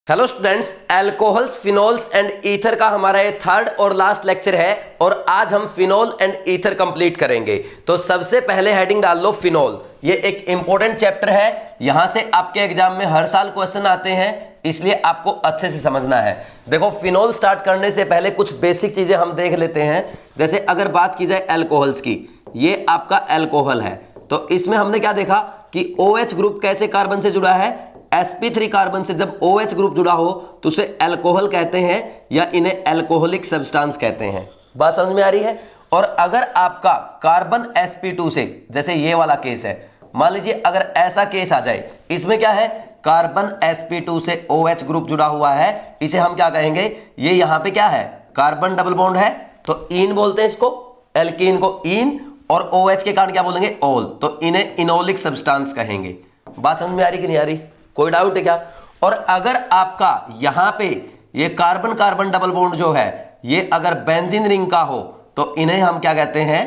Hello students, alcohols, phenols and ether का हमारा ये थर्ड और लास्ट लेक्चर है और आज हम फिनोल एंड ईथर कंप्लीट करेंगे। तो सबसे पहले हेडिंग डाल लो फिनोल। ये एक इंपॉर्टेंट चैप्टर है, यहां से आपके एग्जाम में हर साल क्वेश्चन आते हैं, इसलिए आपको अच्छे से समझना है। देखो, फिनोल स्टार्ट करने से पहले कुछ बेसिक चीजें हम देख लेते हैं। जैसे अगर बात की जाए अल्कोहल्स की, ये आपका अल्कोहल है, तो इसमें हमने क्या देखा कि OH ग्रुप कैसे कार्बन से जुड़ा है। sp3 कार्बन से जब OH ग्रुप जुड़ा हो तो उसे अल्कोहल कहते हैं या इन्हें अल्कोहलिक सब्सटेंस कहते हैं। बात समझ में आ रही है। और अगर आपका कार्बन sp2 से, जैसे ये वाला केस है, मान लीजिए अगर ऐसा केस आ जाए, इसमें क्या है, कार्बन sp2 से OH ग्रुप जुड़ा हुआ है, इसे हम क्या कहेंगे, ये यहां पे क्या है, कार्बन डबल बॉन्ड है, तो इन बोलते हैं इसको, एल्कीन को इन, और OH के कारण क्या बोलेंगे, ओल, तो इन्हें इनोलिक सब्सटेंस कहेंगे। बात समझ में आ रही कि नहीं आ रही, कोई डाउट है क्या। और अगर आपका यहां पे ये कार्बन कार्बन डबल बॉन्ड जो है, ये अगर बेंजीन रिंग का हो तो इन्हें हम क्या कहते हैं,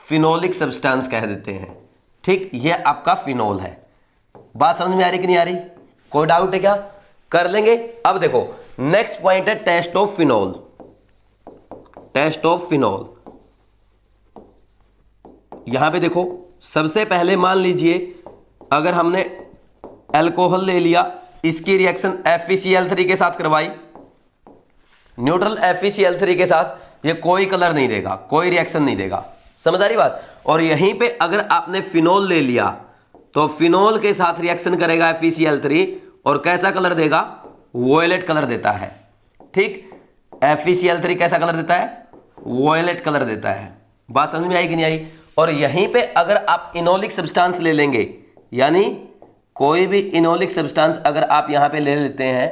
फिनोलिक सब्सटेंस कह देते हैं। ठीक, ये आपका फिनोल है। बात समझ में आ रही कि नहीं आ रही, कोई डाउट है क्या, कर लेंगे। अब देखो, नेक्स्ट पॉइंट है test of phenol. Test of phenol, यहां पे देखो, सबसे पहले मान लीजिए अगर हमने अल्कोहल ले लिया, इसकी रिएक्शन FeCl3 के साथ करवाई, न्यूट्रल FeCl3 के साथ, ये कोई कलर नहीं देगा, कोई रिएक्शन नहीं देगा, समझ आ रही बात। और यहीं पे अगर आपने फिनोल ले लिया तो फिनोल के साथ रिएक्शन करेगा FeCl3 और कैसा कलर देगा, वोयलेट कलर देता है। ठीक, FeCl3 कैसा कलर देता है, वोयलेट कलर देता है। बात समझ में आई कि नहीं आई। और यहीं पे अगर आप इनोलिक सब्सटेंस ले लेंगे, यानी कोई भी इनोलिक सब्सटेंस अगर आप यहां पे ले लेते हैं,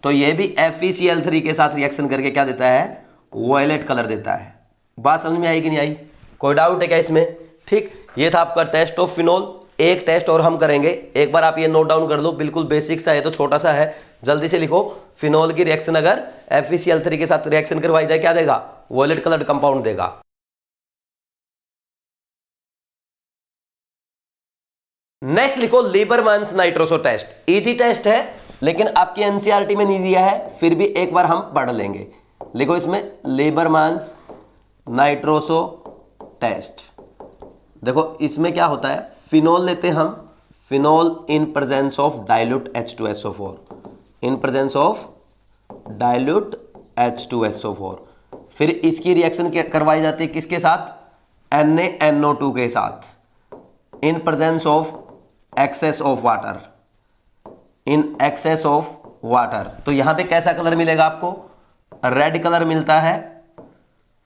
तो ये भी FeCl3 के साथ रिएक्शन करके क्या देता है, वोयलेट कलर देता है। बात समझ में आई कि नहीं आई, कोई डाउट है क्या इसमें। ठीक, ये था आपका टेस्ट ऑफ फिनोल। एक टेस्ट और हम करेंगे, एक बार आप ये नोट डाउन कर लो, बिल्कुल बेसिक सा है, तो छोटा सा है, जल्दी से लिखो। फिनोल की रिएक्शन अगर FeCl3 के साथ रिएक्शन करवाई जाए, क्या देगा, वोयलेट कलर कंपाउंड देगा। नेक्स्ट लिखो लीबरमैन्स नाइट्रोसो टेस्ट। इजी टेस्ट है लेकिन आपकी एनसीईआरटी में नहीं दिया है, फिर भी एक बार हम पढ़ लेंगे। लिखो इसमें लीबरमैन्स नाइट्रोसो टेस्ट। देखो इसमें क्या होता है, फिनोल लेते हैं हम, phenol in presence of dilute H2SO4, in presence of dilute H2SO4। फिर इसकी रिएक्शन करवाई जाती है किसके साथ, NaNO2 के साथ, in presence of excess of water, in excess of water. तो यहां पे कैसा कलर मिलेगा आपको, रेड कलर मिलता है।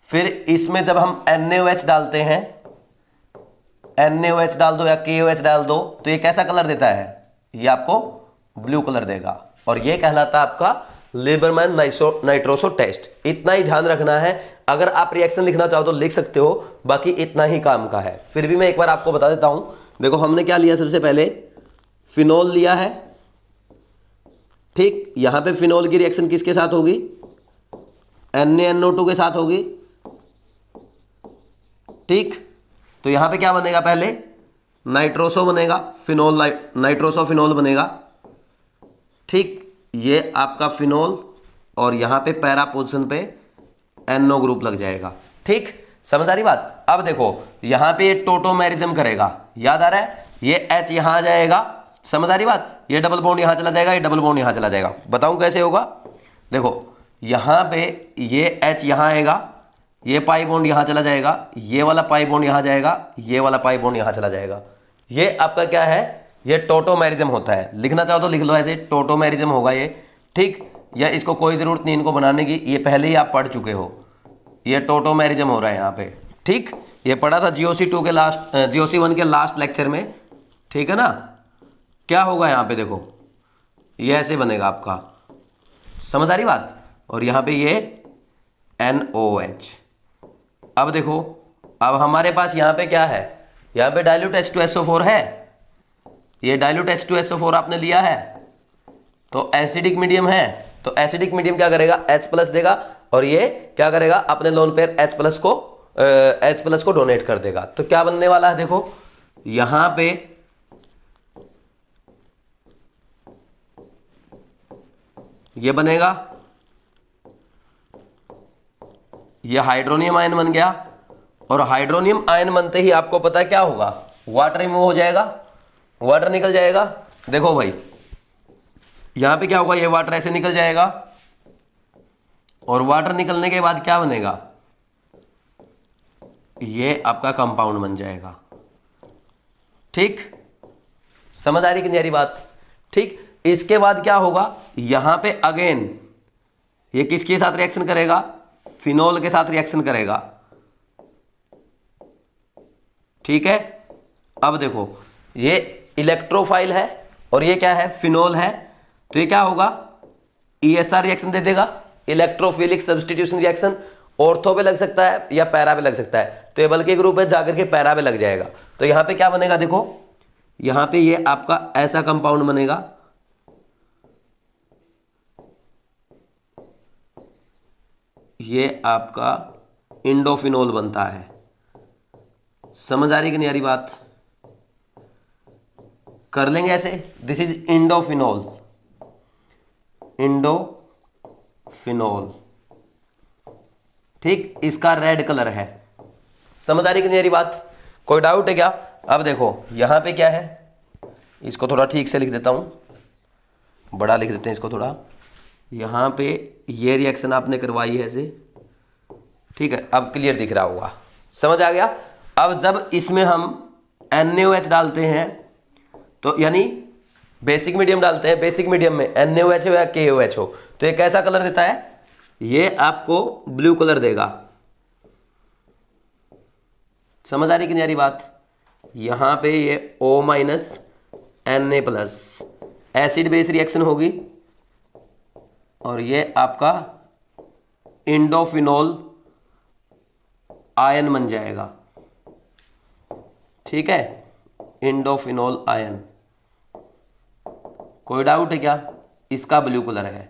फिर इसमें जब हम NaOH डालते हैं, NaOH डाल दो या KOH डाल दो, तो ये कैसा कलर देता है, ये आपको ब्लू कलर देगा। और ये कहलाता है आपका लीबरमैन नाइट्रोसो टेस्ट। इतना ही ध्यान रखना है, अगर आप रिएक्शन लिखना चाहो तो लिख सकते हो, बाकी इतना ही काम का है। फिर भी मैं एक बार आपको बता देता हूं। देखो हमने क्या लिया, सबसे पहले फिनोल लिया है। ठीक, यहां पे फिनोल की रिएक्शन किसके साथ होगी, NaNO2 के साथ होगी। ठीक, तो यहां पे क्या बनेगा, पहले नाइट्रोसो बनेगा, फिनोल नाइट्रोसो फिनोल बनेगा। ठीक, ये आपका फिनोल, और यहां पे पैरा पोजीशन पे NO ग्रुप लग जाएगा। ठीक, समझ आ रही बात। अब देखो यहां पे ये टोटोमेरिज्म करेगा, याद आ रहा है, ये H यहां आ जाएगा, समझ आ रही बात, ये डबल बॉन्ड यहां चला जाएगा, ये डबल बॉन्ड यहां चला जाएगा। बताऊं कैसे होगा, देखो यहां पे ये H यहां आएगा, ये पाई बॉन्ड यहां चला जाएगा, ये वाला पाई बॉन्ड यहां जाएगा, ये वाला पाई बॉन्ड यहां चला जाएगा। ये आपका क्या है, ये टोटोमेरिज्म होता है। लिखना चाहो तो लिख लो ऐसे, टोटोमेरिज्म होगा ये। ठीक, या इसको कोई जरूरत नहीं इनको बनाने की, ये पहले ही आप पढ़ चुके हो, ये टोटोमेरिज्म हो रहा है यहाँ पे। ठीक, ये पढ़ा था GOC2 के लास्ट, GOC1 के लास्ट लेक्चर में। ठीक है ना, क्या होगा यहाँ पे, देखो ये ऐसे बनेगा आपका, समझ आ रही बात। और यहाँ पे ये NOH। अब देखो, अब हमारे पास यहाँ पे क्या है, यहाँ पे डाइल्यूट H2SO4 है, ये डाइल्यूट H2SO4 आपने लिया है, तो एसिडिक मीडियम है, तो एसिडिक मीडियम क्या करेगा, H+ देगा, और ये क्या करेगा, अपने लोन पेयर H+ को डोनेट कर देगा। तो क्या बनने वाला है, देखो यहां पे ये बनेगा, ये हाइड्रोनियम आयन बन गया, और हाइड्रोनियम आयन बनते ही आपको पता है क्या होगा, वाटर रिमूव हो जाएगा, वाटर निकल जाएगा। देखो भाई यहां पे क्या होगा, ये वाटर ऐसे निकल जाएगा, और वाटर निकलने के बाद क्या बनेगा, ये आपका कंपाउंड बन जाएगा। ठीक, समझ आ रही कि नहीं आ रही बात? ठीक, इसके बाद क्या होगा, यहां पे अगेन ये किसके साथ रिएक्शन करेगा, फिनोल के साथ रिएक्शन करेगा। ठीक है, अब देखो ये इलेक्ट्रोफाइल है और ये क्या है, फिनोल है, तो ये क्या होगा, ESR रिएक्शन दे देगा, इलेक्ट्रोफिलिक सब्स्टिट्यूशन रिएक्शन। ऑर्थो पे लग सकता है या पैरा पे लग सकता है, तो ये बल्कि ग्रुप है जाकर के पैरा पे लग जाएगा। तो यहां पे क्या बनेगा, देखो यहां पे ये आपका ऐसा कंपाउंड बनेगा, ये आपका इंडोफिनोल बनता है। समझ आ रही कि नहीं आ रही बात? कर लेंगे ऐसे, दिस इज इंडोफिनोल, इंडोफिनोल। ठीक, इसका रेड कलर है। समझ आ रही कि नहीं आ रही बात? कोई डाउट है क्या? अब देखो यहां पे क्या है, इसको थोड़ा ठीक से लिख देता हूं, बड़ा लिख देते हैं इसको थोड़ा। यहां पे ये रिएक्शन आपने करवाई है ऐसे, ठीक है, अब क्लियर दिख रहा होगा, समझ आ गया। अब जब इसमें हम NaOH डालते हैं, तो यानी बेसिक मीडियम डालते हैं, बेसिक मीडियम में NaOH हो या KOH हो, तो ये कैसा कलर देता है, ये आपको ब्लू कलर देगा। समझ आ रही कि नहीं आ रही बात? यहां पे ये O- Na+, acid base reaction होगी, और ये आपका इंडोफिनोल आयन बन जाएगा। ठीक है, इंडोफिनोल आयन। कोई डाउट है क्या? इसका ब्लू कलर है।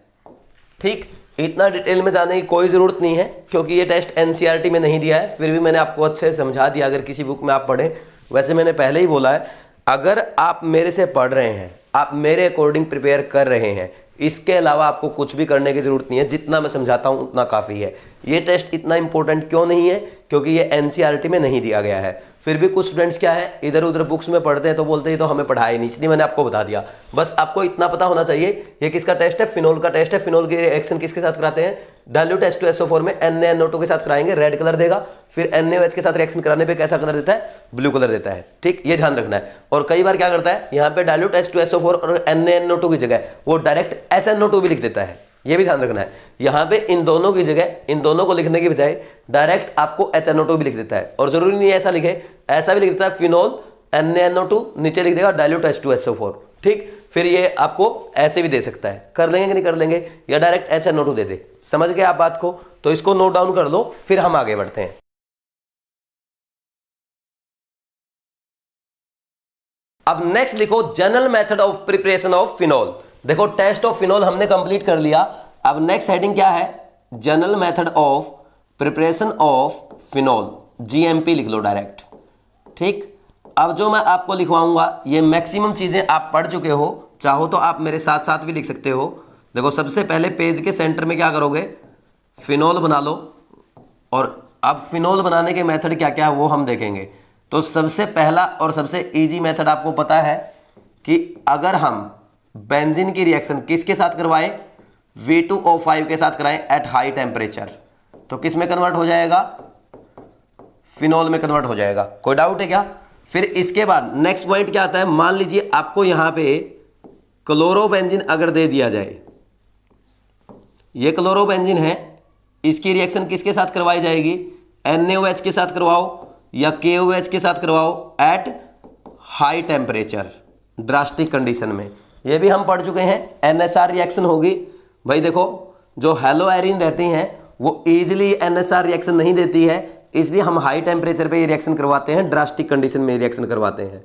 ठीक, इतना डिटेल में जाने की कोई जरूरत नहीं है, क्योंकि ये टेस्ट NCERT में नहीं दिया है, फिर भी मैंने आपको अच्छे से समझा दिया। अगर किसी बुक में आप पढ़ें, वैसे मैंने पहले ही बोला है, अगर आप मेरे से पढ़ रहे हैं, आप मेरे अकॉर्डिंग प्रिपेयर कर रहे हैं, इसके अलावा आपको कुछ भी करने की जरूरत नहीं है। जितना मैं समझाता हूं उतना काफी है। ये टेस्ट इतना इंपॉर्टेंट क्यों नहीं है? क्योंकि ये NCERT में नहीं दिया गया है। फिर भी कुछ स्टूडेंट्स क्या है, इधर उधर बुक्स में पढ़ते हैं तो बोलते हैं तो हमें पढ़ाया नहीं, इसलिए मैंने आपको बता दिया। बस आपको इतना पता होना चाहिए, ये किसका टेस्ट है, फिनोल का टेस्ट है। फिनोल की रिएक्शन किसके साथ कराते हैं, डाइल्यूट H2SO4 में NaNO2 के साथ कराएंगे, रेड कलर देगा। फिर NaOH के साथ रिएक्शन कराने पे कैसा कलर देता है, ब्लू कलर देता है। ठीक, ये ध्यान रखना है। और कई बार क्या करता है, यहाँ पे डाइल्यूट H2SO4 और NaNO2 की जगह वो डायरेक्ट HNO2 भी लिख देता है, ये भी ध्यान रखना है। यहाँ पे इन दोनों की जगह, इन दोनों को लिखने की बजाय डायरेक्ट आपको HNO2 भी लिख देता है। और जरूरी नहीं है ऐसा लिखे, ऐसा भी लिख देता है, फिनोल NaNO2, नीचे लिख देगा डाइल्यूट H2SO4। ठीक, फिर ये आपको ऐसे भी दे सकता है। कर लेंगे कि नहीं कर लेंगे, या डायरेक्ट HNO2 दे दे। समझ गए आप बात को? तो इसको नोट डाउन कर लो, फिर हम आगे बढ़ते हैं। अब नेक्स्ट लिखो, general method of preparation of phenol. देखो टेस्ट ऑफ फिनोल हमने कंप्लीट कर लिया। अब नेक्स्ट हेडिंग क्या है, general method of preparation of phenol, GMP लिख लो डायरेक्ट। ठीक, अब जो मैं आपको लिखवाऊंगा ये मैक्सिमम चीजें आप पढ़ चुके हो, चाहो तो आप मेरे साथ साथ भी लिख सकते हो। देखो सबसे पहले पेज के सेंटर में क्या करोगे, फिनोल बना लो, और अब फिनोल बनाने के मेथड क्या क्या है वो हम देखेंगे। तो सबसे पहला और सबसे इजी मेथड आपको पता है कि अगर हम बेंजीन की रिएक्शन किसके साथ करवाएं, V2O5 के साथ कराएं एट हाई टेम्परेचर, तो किस में कन्वर्ट हो जाएगा, फिनोल में कन्वर्ट हो जाएगा। कोई डाउट है क्या? फिर इसके बाद नेक्स्ट पॉइंट क्या आता है, मान लीजिए आपको यहां पे क्लोरोबेंजीन अगर दे दिया जाए, ये क्लोरोबेंजीन है, इसकी रिएक्शन किसके साथ करवाई जाएगी, NaOH के साथ करवाओ या KOH के साथ करवाओ at high temperature, drastic condition में। ये भी हम पढ़ चुके हैं, NSR रिएक्शन होगी। भाई देखो जो हेलोएरिन रहती हैं वो इजीली NSR रिएक्शन नहीं देती है, इसलिए हम हाई टेम्परेचर पे ये रिएक्शन करवाते हैं, ड्रास्टिक कंडीशन में रिएक्शन करवाते हैं।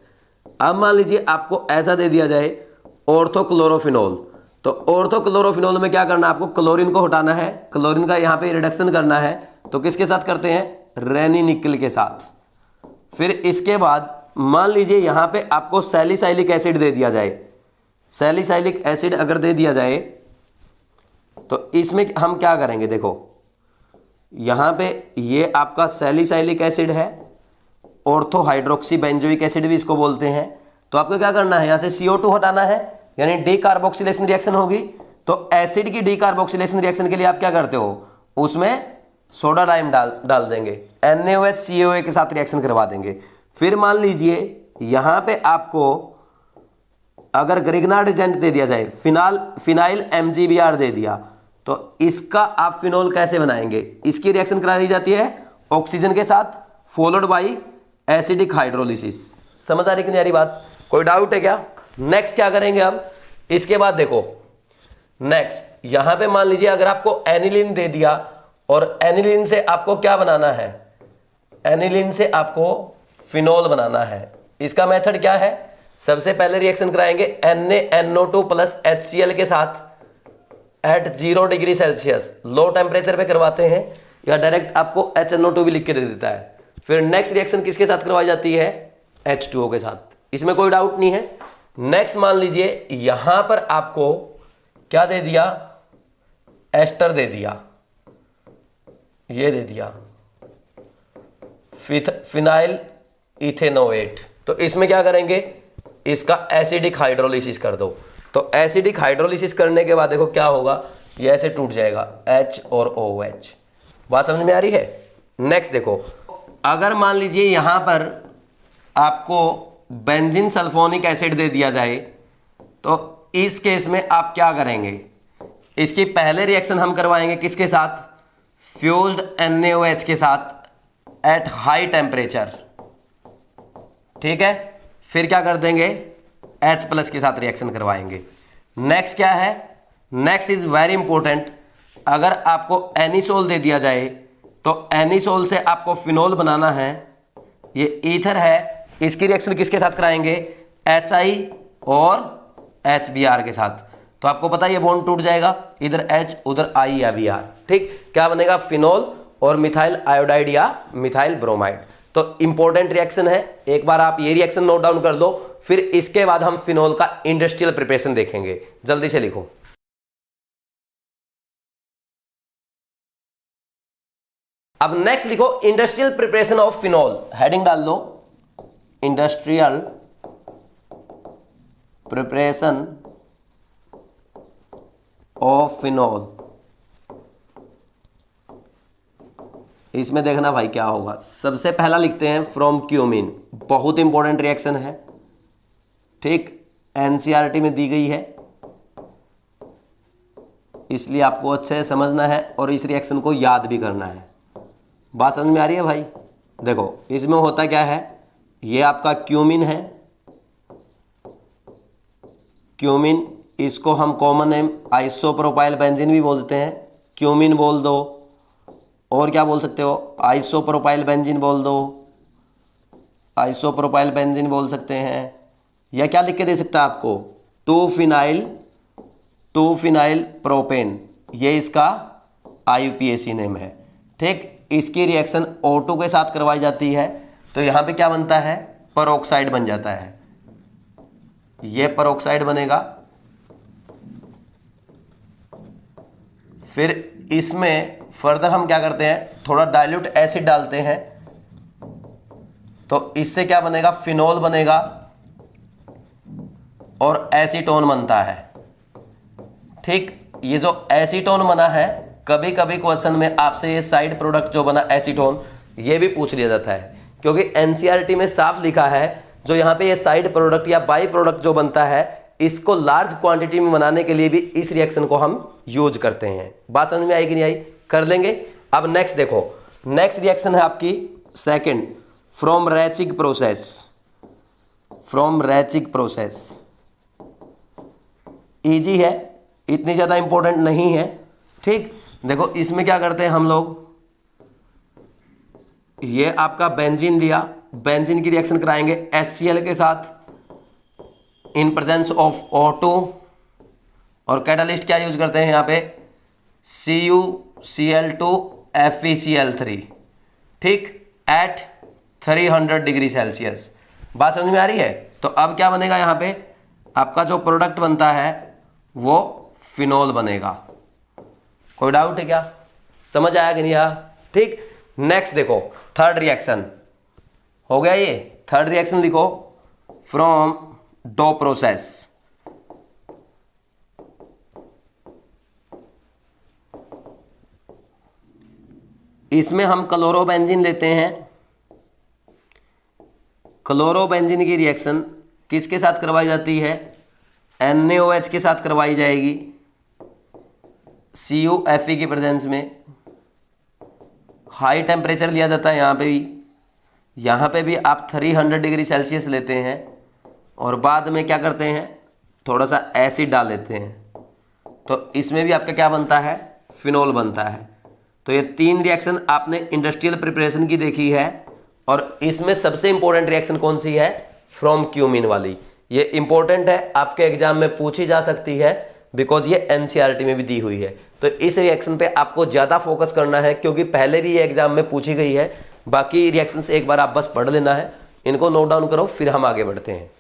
अब मान लीजिए आपको ऐसा दे दिया जाए ऑर्थोक्लोरोफिनोल, तो ऑर्थोक्लोरोफिनोल में क्या करना है, आपको क्लोरीन को हटाना है, क्लोरीन का यहाँ पे रिडक्शन करना है। तो किसके साथ करते हैं, रेनिनिकल के साथ। फिर इसके बाद मान लीजिए यहां पे आपको सैलिसाइलिक एसिड दे दिया जाए, सैलिसाइलिक एसिड अगर दे दिया जाए तो इसमें हम क्या करेंगे, देखो यहां पे ये आपका सैलिसाइलिक एसिड है, ऑर्थो हाइड्रोक्सी बेंजोइक एसिड भी इसको बोलते हैं। तो आपको क्या करना है, यहां से CO2 हटाना है, यानी डी कार्बोक्सिलेशन रिएक्शन होगी। तो एसिड की डी कार्बोक्सिलेशन रिएक्शन के लिए आप क्या करते हो, उसमें सोडा डाइम डाल देंगे, NaOH CaOA के साथ रिएक्शन करवा देंगे। फिर मान लीजिए यहां पे आपको अगर ग्रिग्नार्ड एजेंट दे दिया जाए, फिनाइल MgBr दे दिया, तो इसका आप फिनोल कैसे बनाएंगे, इसकी रिएक्शन कराई जाती है ऑक्सीजन के साथ, फॉलोड बाई एसिडिक हाइड्रोलिसिस। समझ आ रही कि नहीं आ रही बात, कोई डाउट है क्या? नेक्स्ट क्या करेंगे अब, इसके बाद देखो नेक्स्ट यहां पे मान लीजिए अगर आपको एनिलीन दे दिया, और एनिलीन से आपको क्या बनाना है, एनिलीन से आपको फिनोल बनाना है। इसका मेथड क्या है, सबसे पहले रिएक्शन कराएंगे NaNO2 प्लस HCl के साथ at 0 degree Celsius, low temperature पे करवाते हैं, या डायरेक्ट आपको HNO2 भी लिख के दे देता है। फिर नेक्स्ट रिएक्शन किसके साथ करवाई जाती है, H2O के साथ, इसमें कोई डाउट नहीं है। नेक्स्ट मान लीजिए यहां पर आपको क्या दे दिया, एस्टर दे दिया, ये दे दिया फिनाइल इथेनोएट। तो इसमें क्या करेंगे, इसका एसिडिक हाइड्रोलिसिस कर दो। तो एसिडिक हाइड्रोलिसिस करने के बाद देखो क्या होगा, ये ऐसे टूट जाएगा H और OH। बात समझ में आ रही है? नेक्स्ट देखो, अगर मान लीजिए यहां पर आपको बेंजीन सल्फोनिक एसिड दे दिया जाए, तो इस केस में आप क्या करेंगे, इसकी पहले रिएक्शन हम करवाएंगे किसके साथ, फ्यूज्ड NaOH के साथ एट हाई टेम्परेचर, ठीक है। फिर क्या कर देंगे, H प्लस के साथ रिएक्शन करवाएंगे। नेक्स्ट क्या है, नेक्स्ट इज वेरी इंपॉर्टेंट, अगर आपको एनिसोल दे दिया जाए, तो एनिसोल से आपको फिनोल बनाना है, ये ईथर है, इसकी रिएक्शन किसके साथ कराएंगे, HI और HBr के साथ। तो आपको पता है ये बॉन्ड टूट जाएगा, इधर H उधर I या Br, ठीक। क्या बनेगा, फिनोल और मिथाइल आयोडाइड या मिथाइल ब्रोमाइड। तो इंपॉर्टेंट रिएक्शन है, एक बार आप ये रिएक्शन नोट डाउन कर लो, फिर इसके बाद हम फिनोल का इंडस्ट्रियल प्रिपरेशन देखेंगे। जल्दी से लिखो। अब नेक्स्ट लिखो industrial preparation of phenol, heading डाल लो इंडस्ट्रियल प्रिपरेशन ऑफ फिनोल। इसमें देखना भाई क्या होगा, सबसे पहला लिखते हैं फ्रॉम क्यूमीन, बहुत इंपॉर्टेंट रिएक्शन है, ठीक, NCERT में दी गई है, इसलिए आपको अच्छे से समझना है और इस रिएक्शन को याद भी करना है। बात समझ में आ रही है भाई? देखो इसमें होता क्या है, ये आपका क्यूमीन है, क्यूमीन, इसको हम कॉमन नेम आइसोप्रोपाइल बेंजीन भी बोलते हैं, क्यूमीन बोल दो, और क्या बोल सकते हो, आइसोप्रोपाइल बेंजीन बोल दो, आइसोप्रोपाइल बेंजीन बोल सकते हैं, या क्या लिख के दे सकता है आपको, 2 फिनाइल प्रोपेन, ये इसका IUPAC नेम है, ठीक। इसकी रिएक्शन O2 के साथ करवाई जाती है, तो यहां पे क्या बनता है, पेरोक्साइड बन जाता है, ये पेरोक्साइड बनेगा। फिर इसमें फर्दर हम क्या करते हैं, थोड़ा डाइल्यूट एसिड डालते हैं, तो इससे क्या बनेगा, फिनोल बनेगा और एसीटोन बनता है, ठीक। ये जो एसीटोन बना है, कभी कभी क्वेश्चन में आपसे ये साइड प्रोडक्ट जो बना एसीटोन, ये भी पूछ लिया जाता है, क्योंकि NCERT में साफ लिखा है जो यहाँ पे ये साइड प्रोडक्ट या बाई प्रोडक्ट जो बनता है, इसको लार्ज क्वांटिटी में बनाने के लिए भी इस रिएक्शन को हम यूज करते हैं। बात समझ में आई कि नहीं आई, कर लेंगे। अब नेक्स्ट देखो, नेक्स्ट रिएक्शन है आपकी second, from Raschig process, from Raschig process, easy है, इतनी ज्यादा इंपॉर्टेंट नहीं है, ठीक। देखो इसमें क्या करते हैं हम लोग, ये आपका बेंजीन लिया, बेंजीन की रिएक्शन कराएंगे HCl के साथ इन प्रेजेंस ऑफ O2, और कैटालिस्ट क्या यूज करते हैं यहाँ पे, CuCl2 FeCl3, ठीक, एट 300 डिग्री सेल्सियस। बात समझ में आ रही है? तो अब क्या बनेगा, यहाँ पे आपका जो प्रोडक्ट बनता है वो फिनोल बनेगा, कोई डाउट है क्या? समझ आया कि नहीं आया? ठीक, नेक्स्ट देखो थर्ड रिएक्शन हो गया। ये थर्ड रिएक्शन लिखो, फ्रॉम डो प्रोसेस। इसमें हम क्लोरोबेंजीन लेते हैं। क्लोरोबेंजीन की रिएक्शन किसके साथ करवाई जाती है? NaOH के साथ करवाई जाएगी, CuFe की प्रेजेंस में। हाई टेम्परेचर लिया जाता है यहाँ पे भी आप 300 डिग्री सेल्सियस लेते हैं और बाद में क्या करते हैं, थोड़ा सा एसिड डाल देते हैं, तो इसमें भी आपका क्या बनता है, फिनोल बनता है। तो ये तीन रिएक्शन आपने इंडस्ट्रियल प्रिपरेशन की देखी है, और इसमें सबसे इंपॉर्टेंट रिएक्शन कौन सी है, फ्रॉम क्यूमिन वाली। ये इंपॉर्टेंट है, आपके एग्जाम में पूछी जा सकती है, बिकॉज ये एनसीईआरटी में भी दी हुई है। तो इस रिएक्शन पे आपको ज्यादा फोकस करना है, क्योंकि पहले भी ये एग्जाम में पूछी गई है। बाकी रिएक्शंस एक बार आप बस पढ़ लेना है, इनको नोट डाउन करो, फिर हम आगे बढ़ते हैं।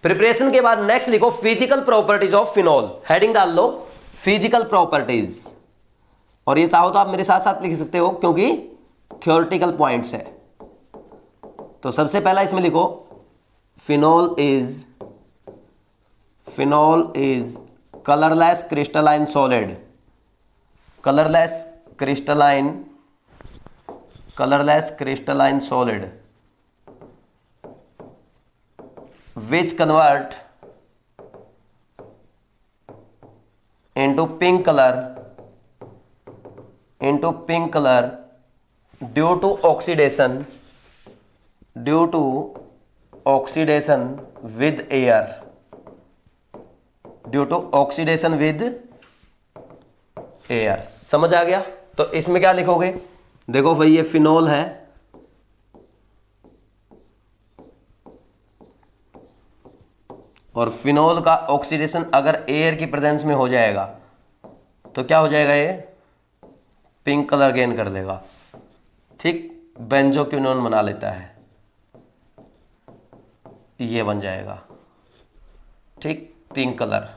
प्रिपरेशन के बाद नेक्स्ट लिखो physical properties of phenol. Heading डाल लो फिजिकल प्रॉपर्टीज, और ये चाहो तो आप मेरे साथ साथ लिख सकते हो, क्योंकि थ्योरेटिकल पॉइंट्स है। तो सबसे पहला इसमें लिखो phenol is colourless crystalline solid. Colourless crystalline solid which convert into pink color due to oxidation with air, समझ आ गया? तो इसमें क्या लिखोगे, देखो भाई ये फिनोल है, और फिनोल का ऑक्सीडेशन अगर एयर की प्रेजेंस में हो जाएगा तो क्या हो जाएगा, ये पिंक कलर गेन कर देगा। ठीक, बेंजोक्विनोन बना लेता है, ये बन जाएगा। ठीक, पिंक कलर।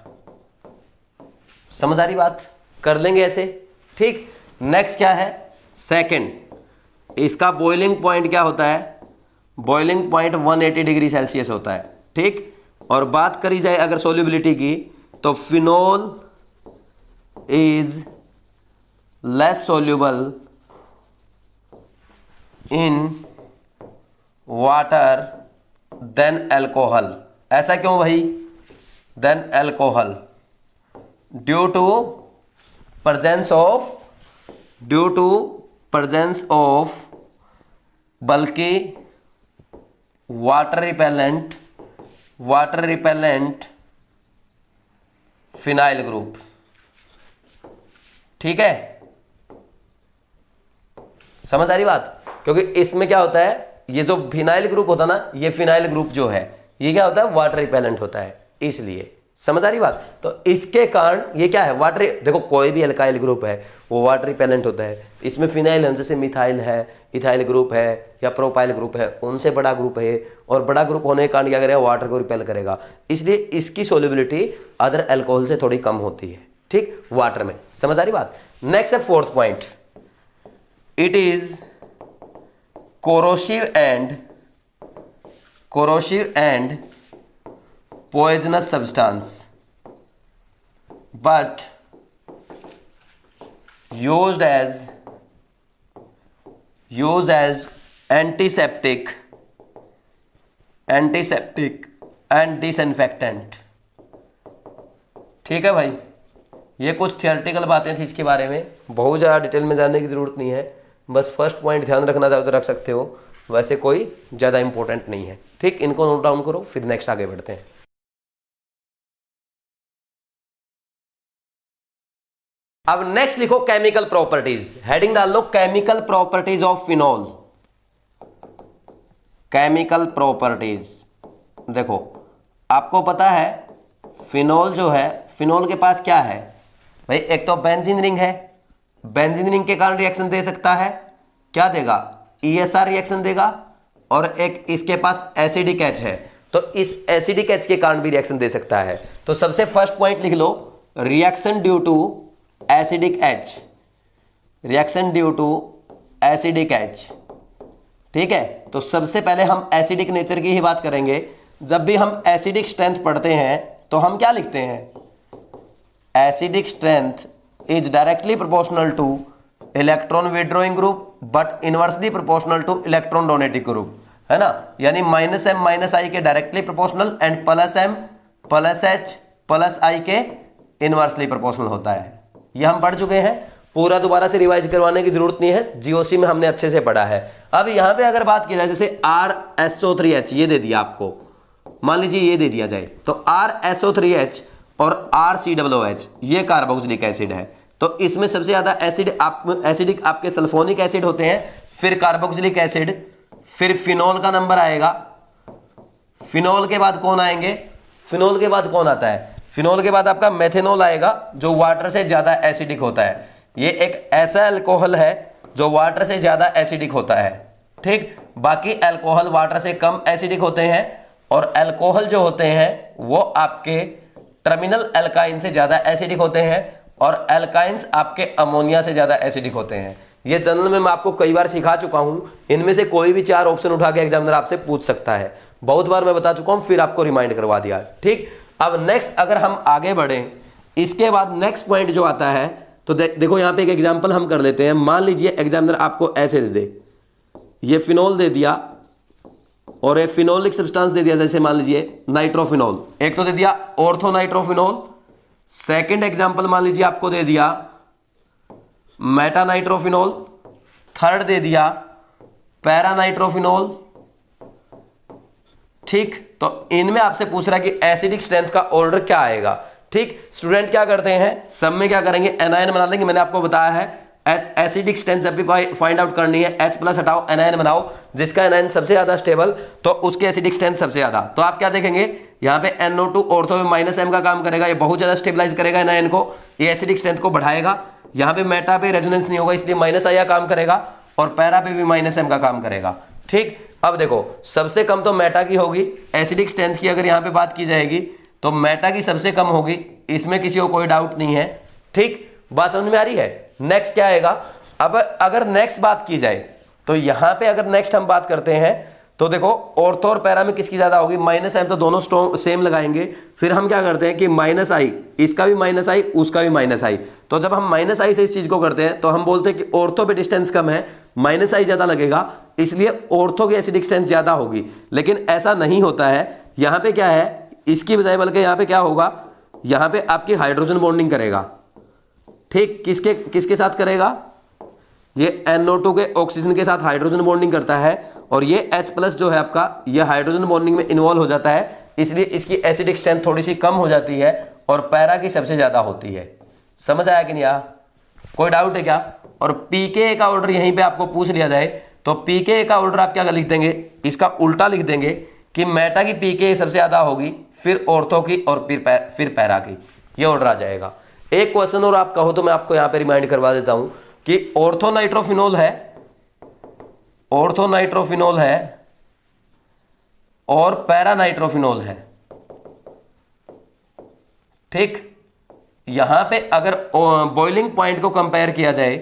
समझ आ रही बात? कर लेंगे ऐसे। ठीक, नेक्स्ट क्या है, सेकंड, इसका बॉइलिंग पॉइंट क्या होता है, बॉइलिंग पॉइंट 180 डिग्री सेल्सियस होता है। ठीक, और बात करी जाए अगर सोल्यूबिलिटी की, तो phenol is less soluble in water than alcohol. ऐसा क्यों भाई, than alcohol? Due to presence of बल्कि वाटर रिपेलेंट फिनाइल ग्रुप। ठीक है, समझ आ रही बात? क्योंकि इसमें क्या होता है, ये जो फिनाइल ग्रुप होता है ना, ये फिनाइल ग्रुप जो है ये क्या होता है, वाटर रिपेलेंट होता है, इसलिए। समझ आ रही बात? तो इसके कारण ये क्या है, वाटर, देखो कोई भी अल्काइल ग्रुप है वो वाटर रिपेलेंट होता है। इसमें फिनाइल है, जैसे मिथाइल है, इथाइल ग्रुप है या प्रोपाइल ग्रुप है, उनसे बड़ा ग्रुप है, और बड़ा ग्रुप होने के कारण क्या करेगा, वाटर को रिपेल करेगा। इसलिए इसकी सोल्युबिलिटी अदर अल्कोहल से थोड़ी कम होती है। ठीक, वाटर में। समझ आ रही बात? नेक्स्ट है fourth point, it is corrosive and poisonous substance but used as antiseptic and disinfectant। ठीक है भाई, ये कुछ थियोरेटिकल बातें थी इसके बारे में, बहुत ज़्यादा डिटेल में जानने की ज़रूरत नहीं है, बस फर्स्ट पॉइंट ध्यान रखना चाहो तो रख सकते हो, वैसे कोई ज़्यादा इंपॉर्टेंट नहीं है। ठीक, इनको नोट डाउन करो, फिर नेक्स्ट आगे बढ़ते हैं। अब नेक्स्ट लिखो केमिकल प्रॉपर्टीज। हेडिंग डाल लो chemical properties of phenol. Chemical properties, देखो आपको पता है फिनोल जो है, फिनोल के पास क्या है भाई, एक तो बेंजीन रिंग है, बेंजीन रिंग के कारण रिएक्शन दे सकता है, क्या देगा, ESR रिएक्शन देगा, और एक इसके पास एसिडिक H है, तो इस एसिडिक एच के कारण भी रिएक्शन दे सकता है। तो सबसे फर्स्ट पॉइंट लिख लो, reaction due to acidic H, reaction due to acidic H. ठीक है, तो सबसे पहले हम एसिडिक नेचर की ही बात करेंगे। जब भी हम एसिडिक स्ट्रेंथ पढ़ते हैं तो हम क्या लिखते हैं, acidic strength is directly proportional two electron withdrawing group but inversely proportional two electron donating group, है ना। यानी -m - i के directly proportional and +m +h +i के इनवर्सली प्रोपोर्शनल होता है। ये हम पढ़ चुके हैं, पूरा दोबारा से रिवाइज करवाने की जरूरत नहीं है, जीओसी में हमने अच्छे से पढ़ा है। अब यहां पे अगर बात की जाए, जैसे RSO3H ये दे दिया आपको, मान लीजिए ये दे दिया जाए, तो RSO3H और RCOOH ये कार्बोक्सिलिक एसिड है। तो इसमें सबसे ज्यादा एसिडिक आपके सल्फोनिक एसिड होते हैं, फिर कार्बोक्सिलिक एसिड, फिर फिनोल का नंबर आएगा। फिनोल के बाद कौन आएंगे, फिनोल के बाद कौन आता है, फिनोल के बाद आपका मेथेनॉल आएगा जो वाटर से ज्यादा एसिडिक होता है। ये एक ऐसा अल्कोहल है जो वाटर से ज्यादा एसिडिक होता है। ठीक, बाकी अल्कोहल वाटर से कम एसिडिक होते हैं और अल्कोहल जो होते हैं वो आपके टर्मिनल अल्काइन से ज्यादा एसिडिक होते हैं और अल्काइंस आपके अमोनिया से ज्यादा एसिडिक होते हैं। ये जनरल में मैं आपको कई बार सिखा चुका हूं, इनमें से कोई भी 4 ऑप्शन उठा के एग्जामिनर आपसे पूछ सकता है, बहुत बार मैं बता चुका हूं, फिर आपको रिमाइंड करवा दिया। ठीक, अब नेक्स्ट अगर हम आगे बढ़े, इसके बाद नेक्स्ट पॉइंट जो आता है, तो देखो यहां पे एक एग्जांपल हम कर लेते हैं। मान लीजिए एग्जामिनर आपको ऐसे दे दे, ये फिनोल दे दिया और एक फिनोलिक सब्सटेंस दे दिया, जैसे मान लीजिए नाइट्रोफिनोल, एक तो दे दिया ऑर्थो नाइट्रोफिनोल, सेकंड एग्जांपल मान लीजिए आपको दे दिया मेटा नाइट्रोफिनोल, थर्ड दे दिया पैरा नाइट्रोफिनोल। ठीक, तो इनमें आपसे पूछ रहा है कि एसिडिक स्ट्रेंथ का ऑर्डर क्या आएगा। ठीक, स्टूडेंट क्या करते हैं, सब में क्या करेंगे, एनायन बना लेंगे। मैंने आपको बताया है एसिडिक स्ट्रेंथ जब भी फाइंड आउट करनी है, H+ हटाओ, एनायन बनाओ, जिसका एनायन सबसे ज्यादा स्टेबल तो उसके एसिडिक स्ट्रेंथ सबसे ज्यादा। तो आप क्या देखेंगे, यहाँ पे NO2 ऑर्थो में -m का काम करेगा, ये बहुत ज्यादा स्टेबलाइज करेगा एनायन को, ये एसिडिक स्ट्रेंथ को बढ़ाएगा। यहाँ पे मेटा पे रेजोनेंस नहीं होगा, इसलिए -i का काम करेगा और पैरा पे भी -m का काम करेगा। ठीक, अब देखो सबसे कम तो मेटा की होगी, एसिडिक स्ट्रेंथ की अगर यहाँ पे बात की जाएगी तो मेटा की सबसे कम होगी, इसमें किसी को कोई डाउट नहीं है। ठीक, बात समझ में आ रही है। नेक्स्ट क्या आएगा, अब अगर नेक्स्ट बात की जाए तो यहां पे अगर नेक्स्ट हम बात करते हैं तो देखो ऑर्थो और पैरा में किसकी ज्यादा होगी, -m, तो दोनों स्ट्रॉन्ग सेम लगाएंगे। फिर हम क्या करते हैं कि -i, इसका भी -i, उसका भी -i। तो जब हम -i से इस चीज को करते हैं तो हम बोलते हैं कि ऑर्थो पे डिस्टेंस कम है, -i ज्यादा लगेगा, इसलिए ऑर्थो की एसिडिक स्ट्रेंथ ज्यादा होगी। लेकिन ऐसा नहीं होता है, यहां पे क्या है, इसकी बजाय बल्कि यहां पे क्या होगा, यहां पे आपकी हाइड्रोजन बॉन्डिंग करेगा। ठीक, किसके साथ करेगा, ये NO2 के ऑक्सीजन के साथ हाइड्रोजन बॉन्डिंग करता है और ये H+ जो है आपका, ये हाइड्रोजन बॉन्डिंग में इन्वॉल्व हो जाता है, इसलिए इसकी एसिडिक स्ट्रेंथ थोड़ी सी कम हो जाती है और पैरा की सबसे ज्यादा होती है। समझ आया कि नहीं आया, कोई डाउट है क्या। और pKa का ऑर्डर यहीं पे आपको पूछ लिया जाए तो pKa का ऑर्डर आप क्या लिख देंगे, इसका उल्टा लिख देंगे कि मेटा की pKa सबसे ज्यादा होगी, फिर ऑर्थो की और फिर पैरा की, ये ऑर्डर आ जाएगा। एक क्वेश्चन और आप कहो तो मैं आपको यहां पे रिमाइंड करवा देता हूं कि ऑर्थो नाइट्रोफिनोल है, ऑर्थो नाइट्रोफिनोल है और पैरा नाइट्रोफिनोल है। ठीक, यहां पे अगर बॉइलिंग पॉइंट को कंपेयर किया जाए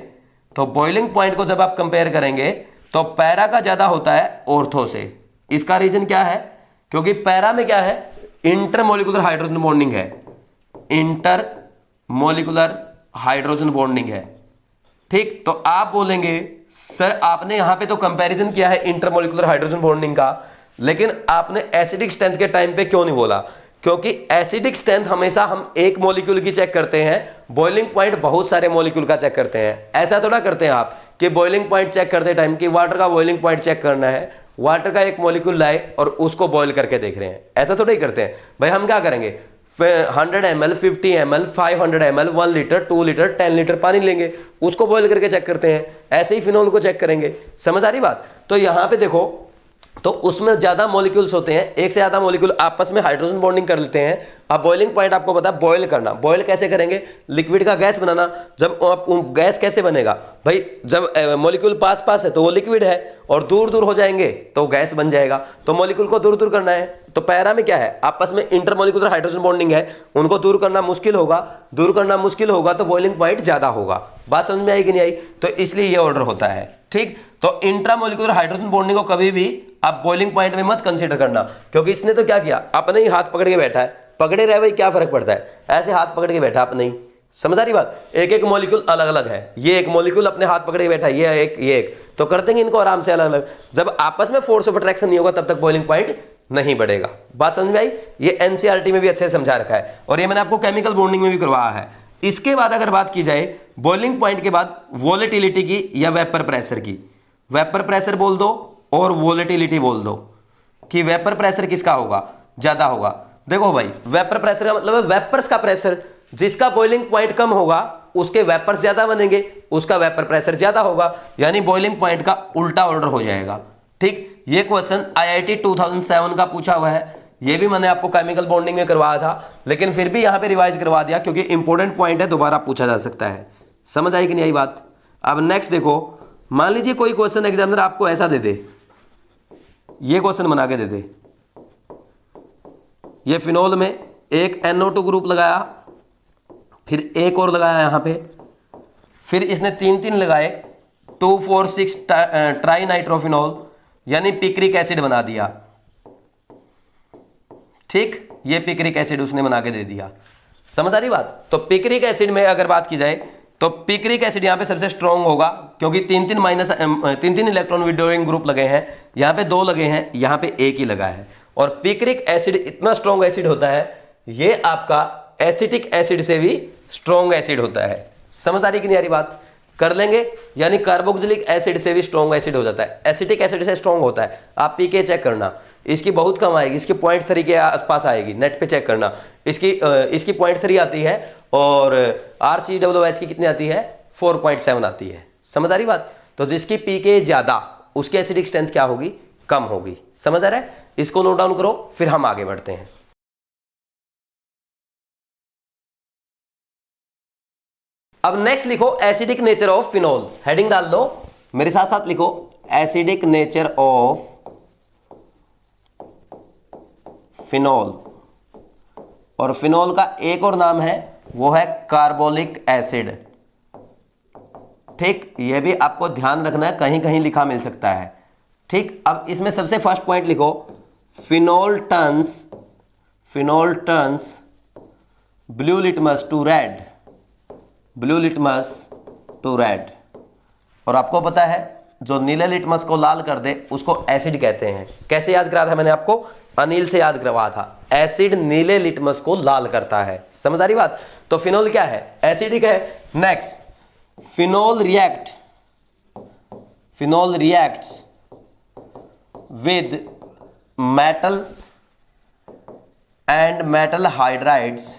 तो बॉइलिंग पॉइंट को जब आप कंपेयर करेंगे तो पैरा का ज्यादा होता है ऑर्थो से। इसका रीजन क्या है, क्योंकि पैरा में क्या है, इंटरमोलिकुलर हाइड्रोजन बॉन्डिंग है, इंटरमोलिकुलर हाइड्रोजन बॉन्डिंग है। ठीक, तो आप बोलेंगे सर आपने यहां पे तो कंपैरिजन किया है इंटरमोलिकुलर हाइड्रोजन बॉन्डिंग का, लेकिन आपने एसिडिक स्ट्रेंथ के टाइम पे क्यों नहीं बोला, क्योंकि एसिडिक स्ट्रेंथ हमेशा हम एक मॉलिक्यूल की चेक करते हैं, बॉइलिंग पॉइंट बहुत सारे मॉलिक्यूल का चेक करते हैं। ऐसा थोड़ा करते हैं आप कि बॉइलिंग पॉइंट चेक करते टाइम कि वाटर का बॉइलिंग पॉइंट चेक करना है, वाटर का एक मॉलिक्यूल लाए और उसको बॉइल करके देख रहे हैं, ऐसा थोड़ा ही करते हैं। भाई हम क्या करेंगे, 100 ml, 50 ml, 500 ml, 1 litre, 2 litre, 10 litre पानी लेंगे, उसको बॉइल करके चेक करते हैं। ऐसे ही फिनोल को चेक करेंगे। समझ आ रही बात। तो यहां पे देखो, तो उसमें ज्यादा मॉलिक्यूल्स होते हैं, एक से ज्यादा मॉलिक्यूल आपस में हाइड्रोजन बॉन्डिंग कर लेते हैं। अब बॉइलिंग पॉइंट आपको पता है, बॉइल करना। बॉइल कैसे करेंगे, लिक्विड का गैस बनाना। जब गैस कैसे बनेगा भाई, जब मॉलिक्यूल पास पास है तो वो लिक्विड है, और दूर दूर हो जाएंगे तो गैस बन जाएगा। तो मॉलिक्यूल को दूर दूर करना है, तो पैरा में क्या है, आपस में इंटरमोलिकुलर हाइड्रोजन बॉन्डिंग है, उनको दूर करना मुश्किल होगा, दूर करना मुश्किल होगा तो बॉइलिंग पॉइंट ज्यादा होगा। बात समझ में आई कि नहीं आई? तो इसलिए ये ऑर्डर होता है। ठीक, तो इंट्रामोलिकुलर हाइड्रोजन बॉन्डिंग को कभी भी आप बॉइलिंग पॉइंट में मत कंसीडर करना, क्योंकि इसने तो क्या किया, अपने ही हाथ पकड़ के बैठा है, पकड़े रहे भाई क्या फर्क पड़ता है, ऐसे हाथ पकड़ के बैठा अपने ही। समझ आ रही बात? एक एक मॉलिक्यूल अलग अलग है, ये एक मॉलिक्यूल अपने हाथ पकड़ के बैठा है, ये एक, तो कर देंगे इनको आराम से अलग अलग। जब आपस में फोर्स ऑफ अट्रैक्शन नहीं होगा तब तक बॉइलिंग पॉइंट नहीं बढ़ेगा। बात समझ में आई? ये एनसीईआरटी में भी अच्छे से समझा रखा है और ये मैंने आपको केमिकल बॉन्डिंग में भी करवाया है। इसके बाद अगर बात की जाए बॉइलिंग पॉइंट के बाद वोलेटिलिटी की या वेपर प्रेशर की, वेपर प्रेशर बोल दो और वोलेटिलिटी बोल दो कि वेपर प्रेशर किसका होगा, ज्यादा होगा। देखो भाई, वेपर प्रेशर का मतलब है वेपर्स का प्रेशर, जिसका बॉइलिंग पॉइंट कम होगा उसके वेपर्स ज्यादा बनेंगे, उसका वेपर प्रेशर ज्यादा होगा, यानी बॉइलिंग पॉइंट का उल्टा ऑर्डर हो जाएगा। ठीक, ये क्वेश्चन IIT 2007 का पूछा हुआ है, ये भी मैंने आपको केमिकल बॉन्डिंग में करवाया था, लेकिन फिर भी यहां पे रिवाइज करवा दिया क्योंकि इंपॉर्टेंट पॉइंट है, दोबारा पूछा जा सकता है। समझ आई कि नहीं आई बात? अब नेक्स्ट देखो, मान लीजिए कोई क्वेश्चन एग्जामिनर आपको ऐसा दे दे, ये क्वेश्चन बना के दे दे, ये फिनोल में एक NO2 ग्रुप लगाया, फिर एक और लगाया यहां पे, फिर इसने 3 लगाए 2,4,6 ट्राई नाइट्रोफिनोल यानी पिक्रिक एसिड बना दिया। ठीक, ये पिक्रिक एसिड उसने बना के दे दिया। समझ आ रही बात? तो पिक्रिक एसिड में अगर बात की जाए तो पिक्रिक एसिड यहां पे सबसे स्ट्रॉन्ग होगा क्योंकि 3 इलेक्ट्रॉन विड्रॉइंग ग्रुप लगे हैं, यहां पे 2 लगे हैं, यहां पे एक ही लगा है। और पिक्रिक एसिड इतना स्ट्रॉन्ग एसिड होता है, ये आपका एसिटिक एसिड से भी स्ट्रॉन्ग एसिड होता है। समझ आ रही कि नहीं आ रही बात? कर लेंगे, यानी कार्बोक्सिलिक एसिड से भी स्ट्रॉन्ग एसिड हो जाता है, एसिटिक एसिड से स्ट्रॉन्ग होता है। आप पीके चेक करना, इसकी बहुत कम आएगी, इसकी 0.3 के आसपास आएगी, नेट पे चेक करना। इसकी 0.3 आती है और RCOOH की कितनी आती है, 4.7 आती है। समझ आ रही बात? तो जिसकी पीके ज्यादा उसकी एसिडिक स्ट्रेंथ क्या होगी, कम होगी। समझ आ रहा है? इसको नोट डाउन करो, फिर हम आगे बढ़ते हैं। अब नेक्स्ट लिखो acidic nature of phenol, heading डाल दो, मेरे साथ साथ लिखो एसिडिक नेचर ऑफ फिनोल। और फिनोल का एक और नाम है, वो है कार्बोलिक एसिड। ठीक, ये भी आपको ध्यान रखना है, कहीं कहीं लिखा मिल सकता है। ठीक, अब इसमें सबसे फर्स्ट पॉइंट लिखो phenol turns blue litmus to red, blue litmus to red. और आपको पता है जो नीले लिटमस को लाल कर दे उसको एसिड कहते हैं। कैसे याद करा था मैंने आपको? अनिल से याद करवाया था, एसिड नीले लिटमस को लाल करता है। समझ आ रही बात? तो फिनोल क्या है, एसिडिक है। Next, phenol reacts with metal and metal hydrides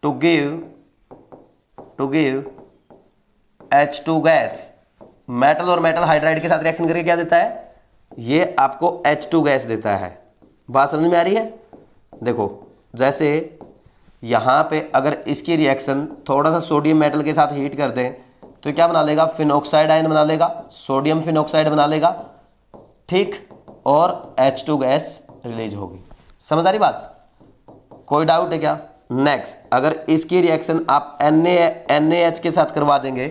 to give H2 gas. Metal और मेटल हाइड्राइड के साथ रिएक्शन करके क्या देता है, ये आपको H2 गैस देता है। बात समझ में आ रही है? देखो, जैसे यहां पे अगर इसकी रिएक्शन थोड़ा सा सोडियम मेटल के साथ हीट कर दें तो क्या बना लेगा, फिनॉक्साइड आयन बना लेगा, सोडियम फिनॉक्साइड बना लेगा। ठीक, और H2 गैस रिलीज होगी। समझ आ रही बात? कोई डाउट है क्या? नेक्स्ट, अगर इसकी रिएक्शन आप NaH के साथ करवा देंगे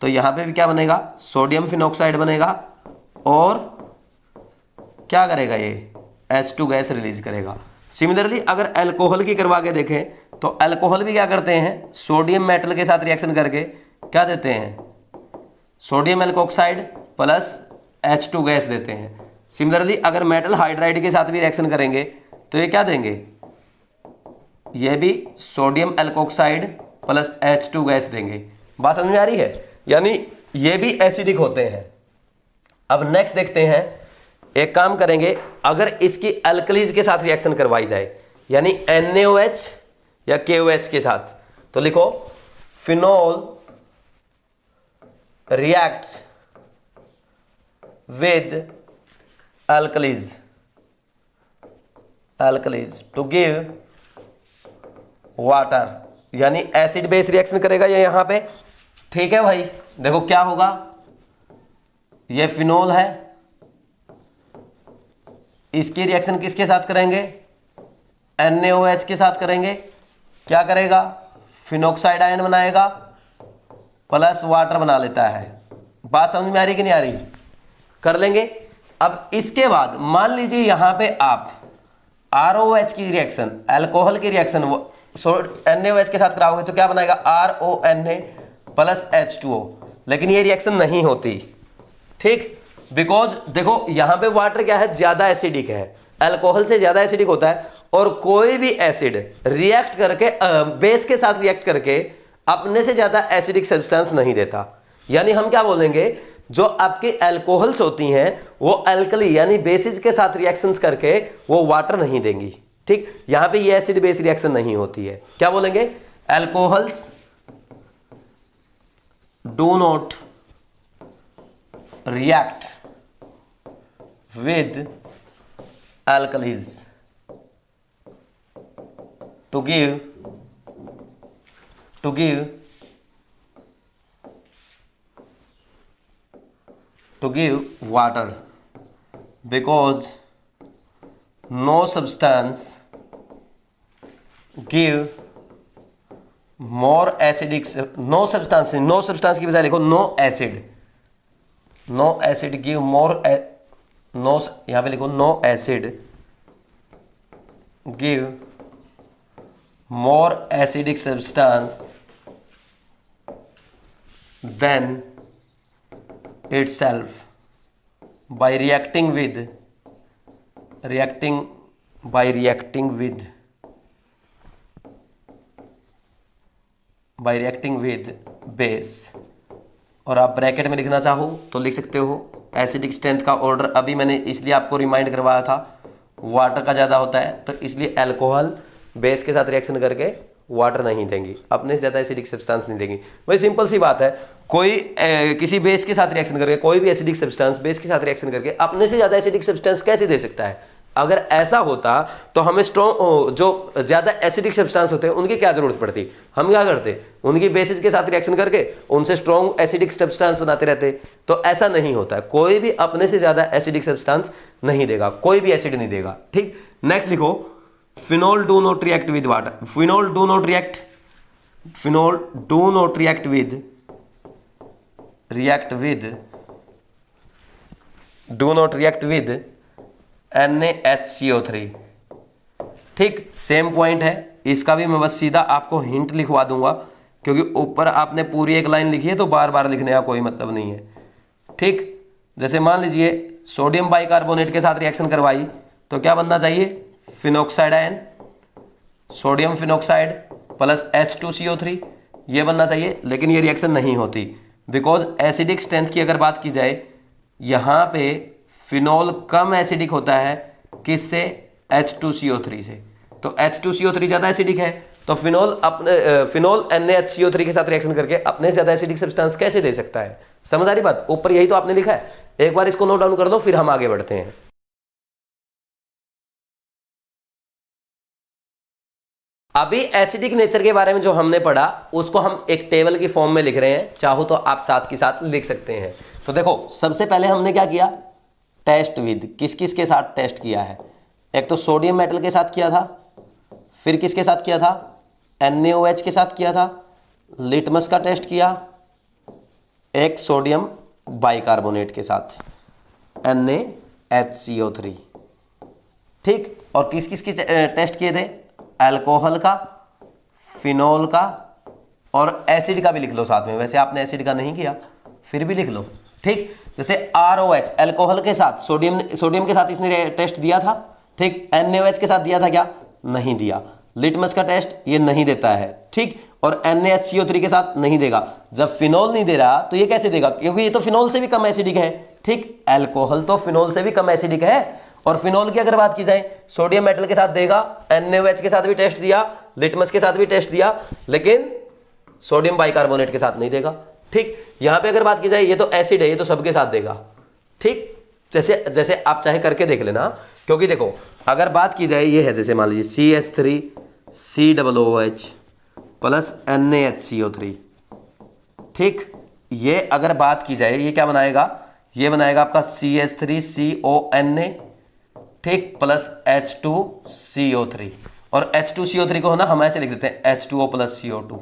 तो यहां पे भी क्या बनेगा, सोडियम फिनॉक्साइड बनेगा और क्या करेगा, ये H2 गैस रिलीज करेगा। सिमिलरली अगर अल्कोहल की करवा के देखें तो अल्कोहल भी क्या करते हैं, सोडियम मेटल के साथ रिएक्शन करके क्या देते हैं, sodium alkoxide plus H2 gas देते हैं। सिमिलरली अगर मेटल हाइड्राइड के साथ भी रिएक्शन करेंगे तो ये क्या देंगे, ये भी sodium alkoxide plus H2 gas देंगे। बात समझ में आ रही है? यानी ये भी एसिडिक होते हैं। अब नेक्स्ट देखते हैं, एक काम करेंगे, अगर इसकी अल्कलीज के साथ रिएक्शन करवाई जाए यानी NaOH या KOH के साथ, तो लिखो phenol reacts with alkalis to give water, यानी एसिड बेस रिएक्शन करेगा ये यहां पे। ठीक है भाई, देखो क्या होगा, ये फिनोल है इसकी रिएक्शन किसके साथ करेंगे, NaOH के साथ करेंगे। क्या करेगा, फिनोक्साइड आयन बनाएगा प्लस वाटर बना लेता है। बात समझ में आ रही कि नहीं आ रही, कर लेंगे। अब इसके बाद मान लीजिए यहां पे आप ROH की रिएक्शन, अल्कोहल की रिएक्शन NaOH के साथ कराओगे तो क्या बनाएगा, RONA प्लस H2O, लेकिन ये रिएक्शन नहीं होती, ठीक, बिकॉज देखो यहां पे वाटर क्या है, ज्यादा एसिडिक है, अल्कोहल से ज्यादा एसिडिक होता है, और कोई भी एसिड रिएक्ट करके बेस के साथ रिएक्ट करके अपने से ज्यादा एसिडिक सब्सटेंस नहीं देता। यानी हम क्या बोलेंगे, जो आपके अल्कोहल्स होती हैं वो अल्कली यानी बेसिस के साथ रिएक्शंस करके वो वाटर नहीं देंगी, ठीक। यहां पे ये एसिड बेस रिएक्शन नहीं होती है। क्या बोलेंगे, alcohols do not react with alkalis to give water because no substance give more acidic, no substance की बजाय लिखो no acid give more no, यहां पे लिखो no acid give more acidic substance than itself by reacting with base। और आप bracket में लिखना चाहो तो लिख सकते हो। एसिडिक स्ट्रेंथ का ऑर्डर अभी मैंने इसलिए आपको रिमाइंड करवाया था, वाटर का ज़्यादा होता है तो इसलिए अल्कोहल बेस के साथ रिएक्शन करके वाटर नहीं देंगी, अपने से ज़्यादा एसिडिक सब्सटेंस नहीं देंगी। वही सिंपल सी बात है, कोई किसी बेस के साथ रिएक्शन करके, कोई भी एसिडिक सब्सटेंस बेस के साथ रिएक्शन करके अपने से ज़्यादा एसिडिक सब्सटेंस कैसे दे सकता है। अगर ऐसा होता तो हमें स्ट्रॉन्ग जो ज़्यादा एसिडिक सब्सटेंस होते हैं उनकी क्या जरूरत पड़ती, हम क्या करते, उनकी बेसिस के साथ रिएक्शन करके उनसे स्ट्रॉन्ग एसिडिक सब्सटेंस बनाते रहते। तो ऐसा नहीं होता है, कोई भी अपने से ज़्यादा एसिडिक सब्सटेंस नहीं देगा, कोई भी एसिड नहीं देगा, ठीक। नेक्स्ट लिखो, phenol do not react with water. Phenol do not react with NaHCO3, ठीक। सेम पॉइंट है, इसका भी मैं बस सीधा आपको हिंट लिखवा दूंगा, क्योंकि ऊपर आपने पूरी एक लाइन लिखी है तो बार बार लिखने का कोई मतलब नहीं है, ठीक। जैसे मान लीजिए सोडियम बाइकार्बोनेट के साथ रिएक्शन करवाई तो क्या बनना चाहिए, phenoxide ion, sodium phenoxide plus H2CO3, ये बनना चाहिए। लेकिन ये रिएक्शन नहीं होती बिकॉज एसिडिक स्ट्रेंथ की अगर बात की जाए, यहां पे फिनोल कम एसिडिक होता है किससे, H2CO3 से। तो H2CO3 ज्यादा एसिडिक है, तो फिनोल NaHCO3 के साथ रिएक्शन करके अपने ज्यादा एसिडिक सब्सटेंस कैसे दे सकता है। समझ आ रही बात, ऊपर यही तो आपने लिखा है, एक बार इसको नोट डाउन कर दो फिर हम आगे बढ़ते हैं। अभी एसिडिक नेचर के बारे में जो हमने पढ़ा उसको हम एक टेबल की फॉर्म में लिख रहे हैं, चाहो तो आप साथ के साथ लिख सकते हैं। तो देखो सबसे पहले हमने क्या किया, टेस्ट विद, किस किस के साथ टेस्ट किया है। एक तो सोडियम मेटल के साथ किया था, फिर किसके साथ किया था, NaOH के साथ किया था, लिटमस का टेस्ट किया, एक सोडियम बाइकार्बोनेट के साथ NaHCO3, ठीक। और किस किस के टेस्ट किए थे, अल्कोहल का, फिनोल का और एसिड का भी लिख लो साथ में। वैसे आपने एसिड का नहीं किया फिर भी लिख लो, ठीक। जैसे ROH अल्कोहल के साथ, सोडियम के साथ इसने टेस्ट दिया था, ठीक। NaOH के साथ दिया था क्या, नहीं दिया। लिटमस का टेस्ट ये नहीं देता है, ठीक। और NaHCO3 के साथ नहीं देगा। जब फिनोल नहीं दे रहा तो ये कैसे देगा, क्योंकि ये तो फिनोल से भी कम एसिडिक है, ठीक। अल्कोहल तो फिनोल से भी कम एसिडिक है। और फिनोल की अगर बात की जाए, सोडियम मेटल के साथ देगा, NaOH के साथ भी टेस्ट दिया, लिटमस के साथ भी टेस्ट दिया, लेकिन सोडियम बाइकार्बोनेट के साथ नहीं देगा, ठीक। यहां पे अगर बात की जाए, ये तो एसिड है, ये तो सबके साथ देगा, ठीक। जैसे जैसे आप चाहे करके देख लेना, क्योंकि देखो अगर बात की जाए, ये है जैसे मान लीजिए CH3COOH प्लस NaHCO3, ठीक। ये अगर बात की जाए, ये क्या बनाएगा, ये बनाएगा आपका CH3CONA ठीक, प्लस H2CO3, और H2CO3 को ना हम ऐसे लिख देते हैं H2O प्लस CO2।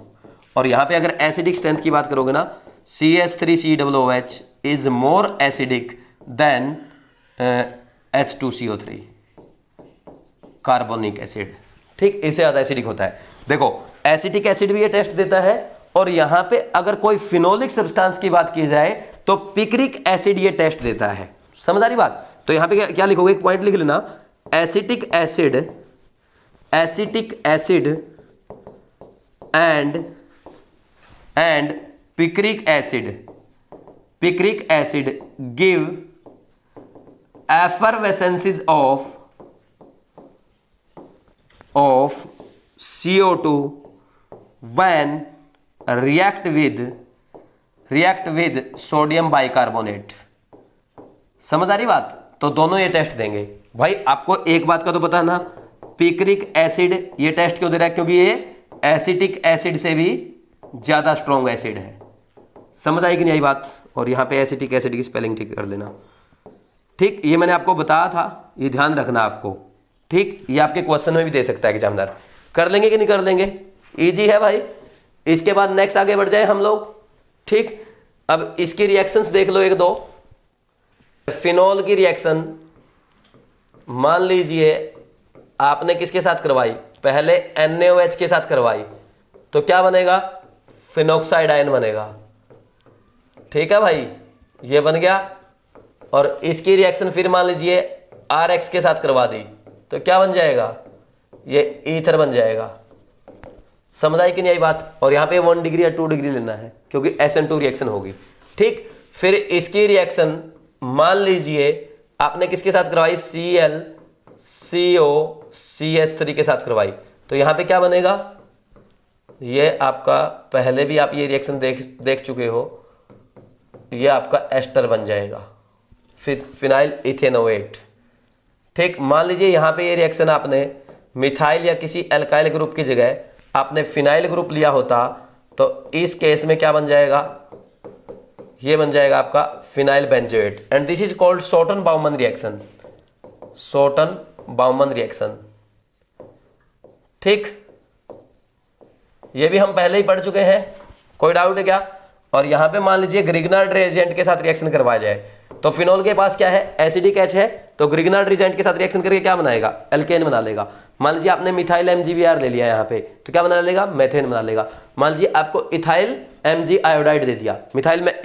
और यहां पे अगर एसिडिक स्ट्रेंथ की बात करोगे ना, CH3COOH is more acidic then H2CO3, carbonic acid. ठीक, इससे ज्यादा एसिडिक होता है। देखो एसिटिक एसिड भी ये टेस्ट देता है, और यहां पे अगर कोई फिनोलिक सब्सटेंस की बात की जाए तो पिक्रिक एसिड ये टेस्ट देता है। समझ आ रही बात? तो यहां पे क्या लिखोगे, एक पॉइंट लिख लेना, acetic acid and picric acid give effervescences of CO2 when react with sodium bicarbonate. समझ आ रही बात? तो दोनों ये टेस्ट देंगे। भाई आपको एक बात का तो पता ना, पिक्रिक एसिड ये टेस्ट क्यों दे रहा है? क्योंकि ये एसिटिक एसिड से भी ज्यादा स्ट्रॉन्ग एसिड है। समझ आई कि नहीं आई बात? और यहां पे एसिटिक एसिड की स्पेलिंग ठीक कर लेना। ठीक, ये मैंने आपको बताया था, ये ध्यान रखना आपको। ठीक, ये आपके क्वेश्चन में भी दे सकता है एग्जामिनर। कर लेंगे कि नहीं कर लेंगे? इजी है भाई। इसके बाद नेक्स्ट आगे बढ़ जाए हम लोग। ठीक, अब इसकी रिएक्शंस देख लो एक दो। फिनोल की रिएक्शन मान लीजिए आपने किसके साथ करवाई, पहले NaOH के साथ करवाई, तो क्या बनेगा? फिनोक्साइड आयन बनेगा। ठीक है भाई, ये बन गया। और इसकी रिएक्शन फिर मान लीजिए RX के साथ करवा दी, तो क्या बन जाएगा? ये ईथर बन जाएगा। समझ आई कि नहीं आई बात? और यहां पे 1 डिग्री या 2 डिग्री लेना है, क्योंकि SN2 रिएक्शन होगी। ठीक, फिर इसकी रिएक्शन मान लीजिए आपने किसके साथ करवाई, ClCOCH3 के साथ करवाई, तो यहां पे क्या बनेगा? ये आपका पहले भी आप ये रिएक्शन देख चुके हो, ये आपका एस्टर बन जाएगा, फिर फिनाइल इथेनोएट। ठीक, मान लीजिए यहां पे ये रिएक्शन आपने मिथाइल या किसी एल्काइल ग्रुप की जगह आपने फिनाइल ग्रुप लिया होता, तो इस केस में क्या बन जाएगा? ये बन जाएगा आपका phenyl benzoate, and this is called shorten Bowman reaction. Shorten Bowman reaction. ठीक, ये भी हम पहले ही पढ़ चुके हैं, कोई डाउट है क्या? और यहां पे मान लीजिए ग्रिग्नार्ड रिएजेंट के साथ रिएक्शन करवाया जाए, तो फिनोल के पास क्या है? एसिडिक H है, तो ग्रिग्नार्ड रिएजेंट के साथ रिएक्शन करके क्या बनाएगा? एल्केन बना लेगा। मान लीजिए आपने मिथाइल MgBr ले लिया यहाँ पे, तो क्या बना लेगा? मेथेन बना लेगा। मान लीजिए आपको इथाइल Mg आयोडाइड दे दिया,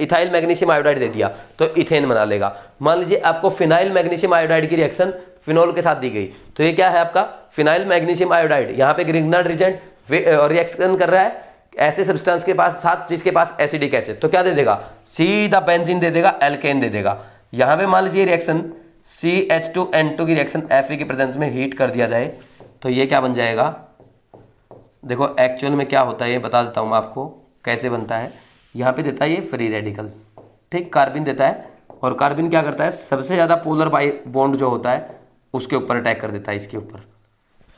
इथाइल मैग्नीशियम आयोडाइड दे दिया, तो इथेन बना लेगा। मान लीजिए आपको फिनाइल मैग्नीशियम आयोडाइड की रिएक्शन फिनोल के साथ दी गई, तो ये क्या है आपका? Phenyl magnesium iodide. यहाँ पे ग्रिग्नार्ड रिएजेंट रिएक्शन कर रहा है ऐसे सब्सटेंस के पास साथ जिसके पास एसिडिक H है, तो क्या दे देगा? सीधा बेंजीन दे देगा, एल्केन दे देगा। यहां पे मान लीजिए रिएक्शन CH2N2 की रिएक्शन Fe की प्रेजेंस में हीट कर दिया जाए, तो ये क्या बन जाएगा? देखो एक्चुअल में क्या होता है ये बता देता हूं मैं आपको कैसे बनता है। यहां पे देता है ये फ्री रेडिकल, ठीक, कार्बिन देता है, और कार्बिन क्या करता है? सबसे ज्यादा पोलर बाई बॉन्ड जो होता है उसके ऊपर अटैक कर देता है, इसके ऊपर।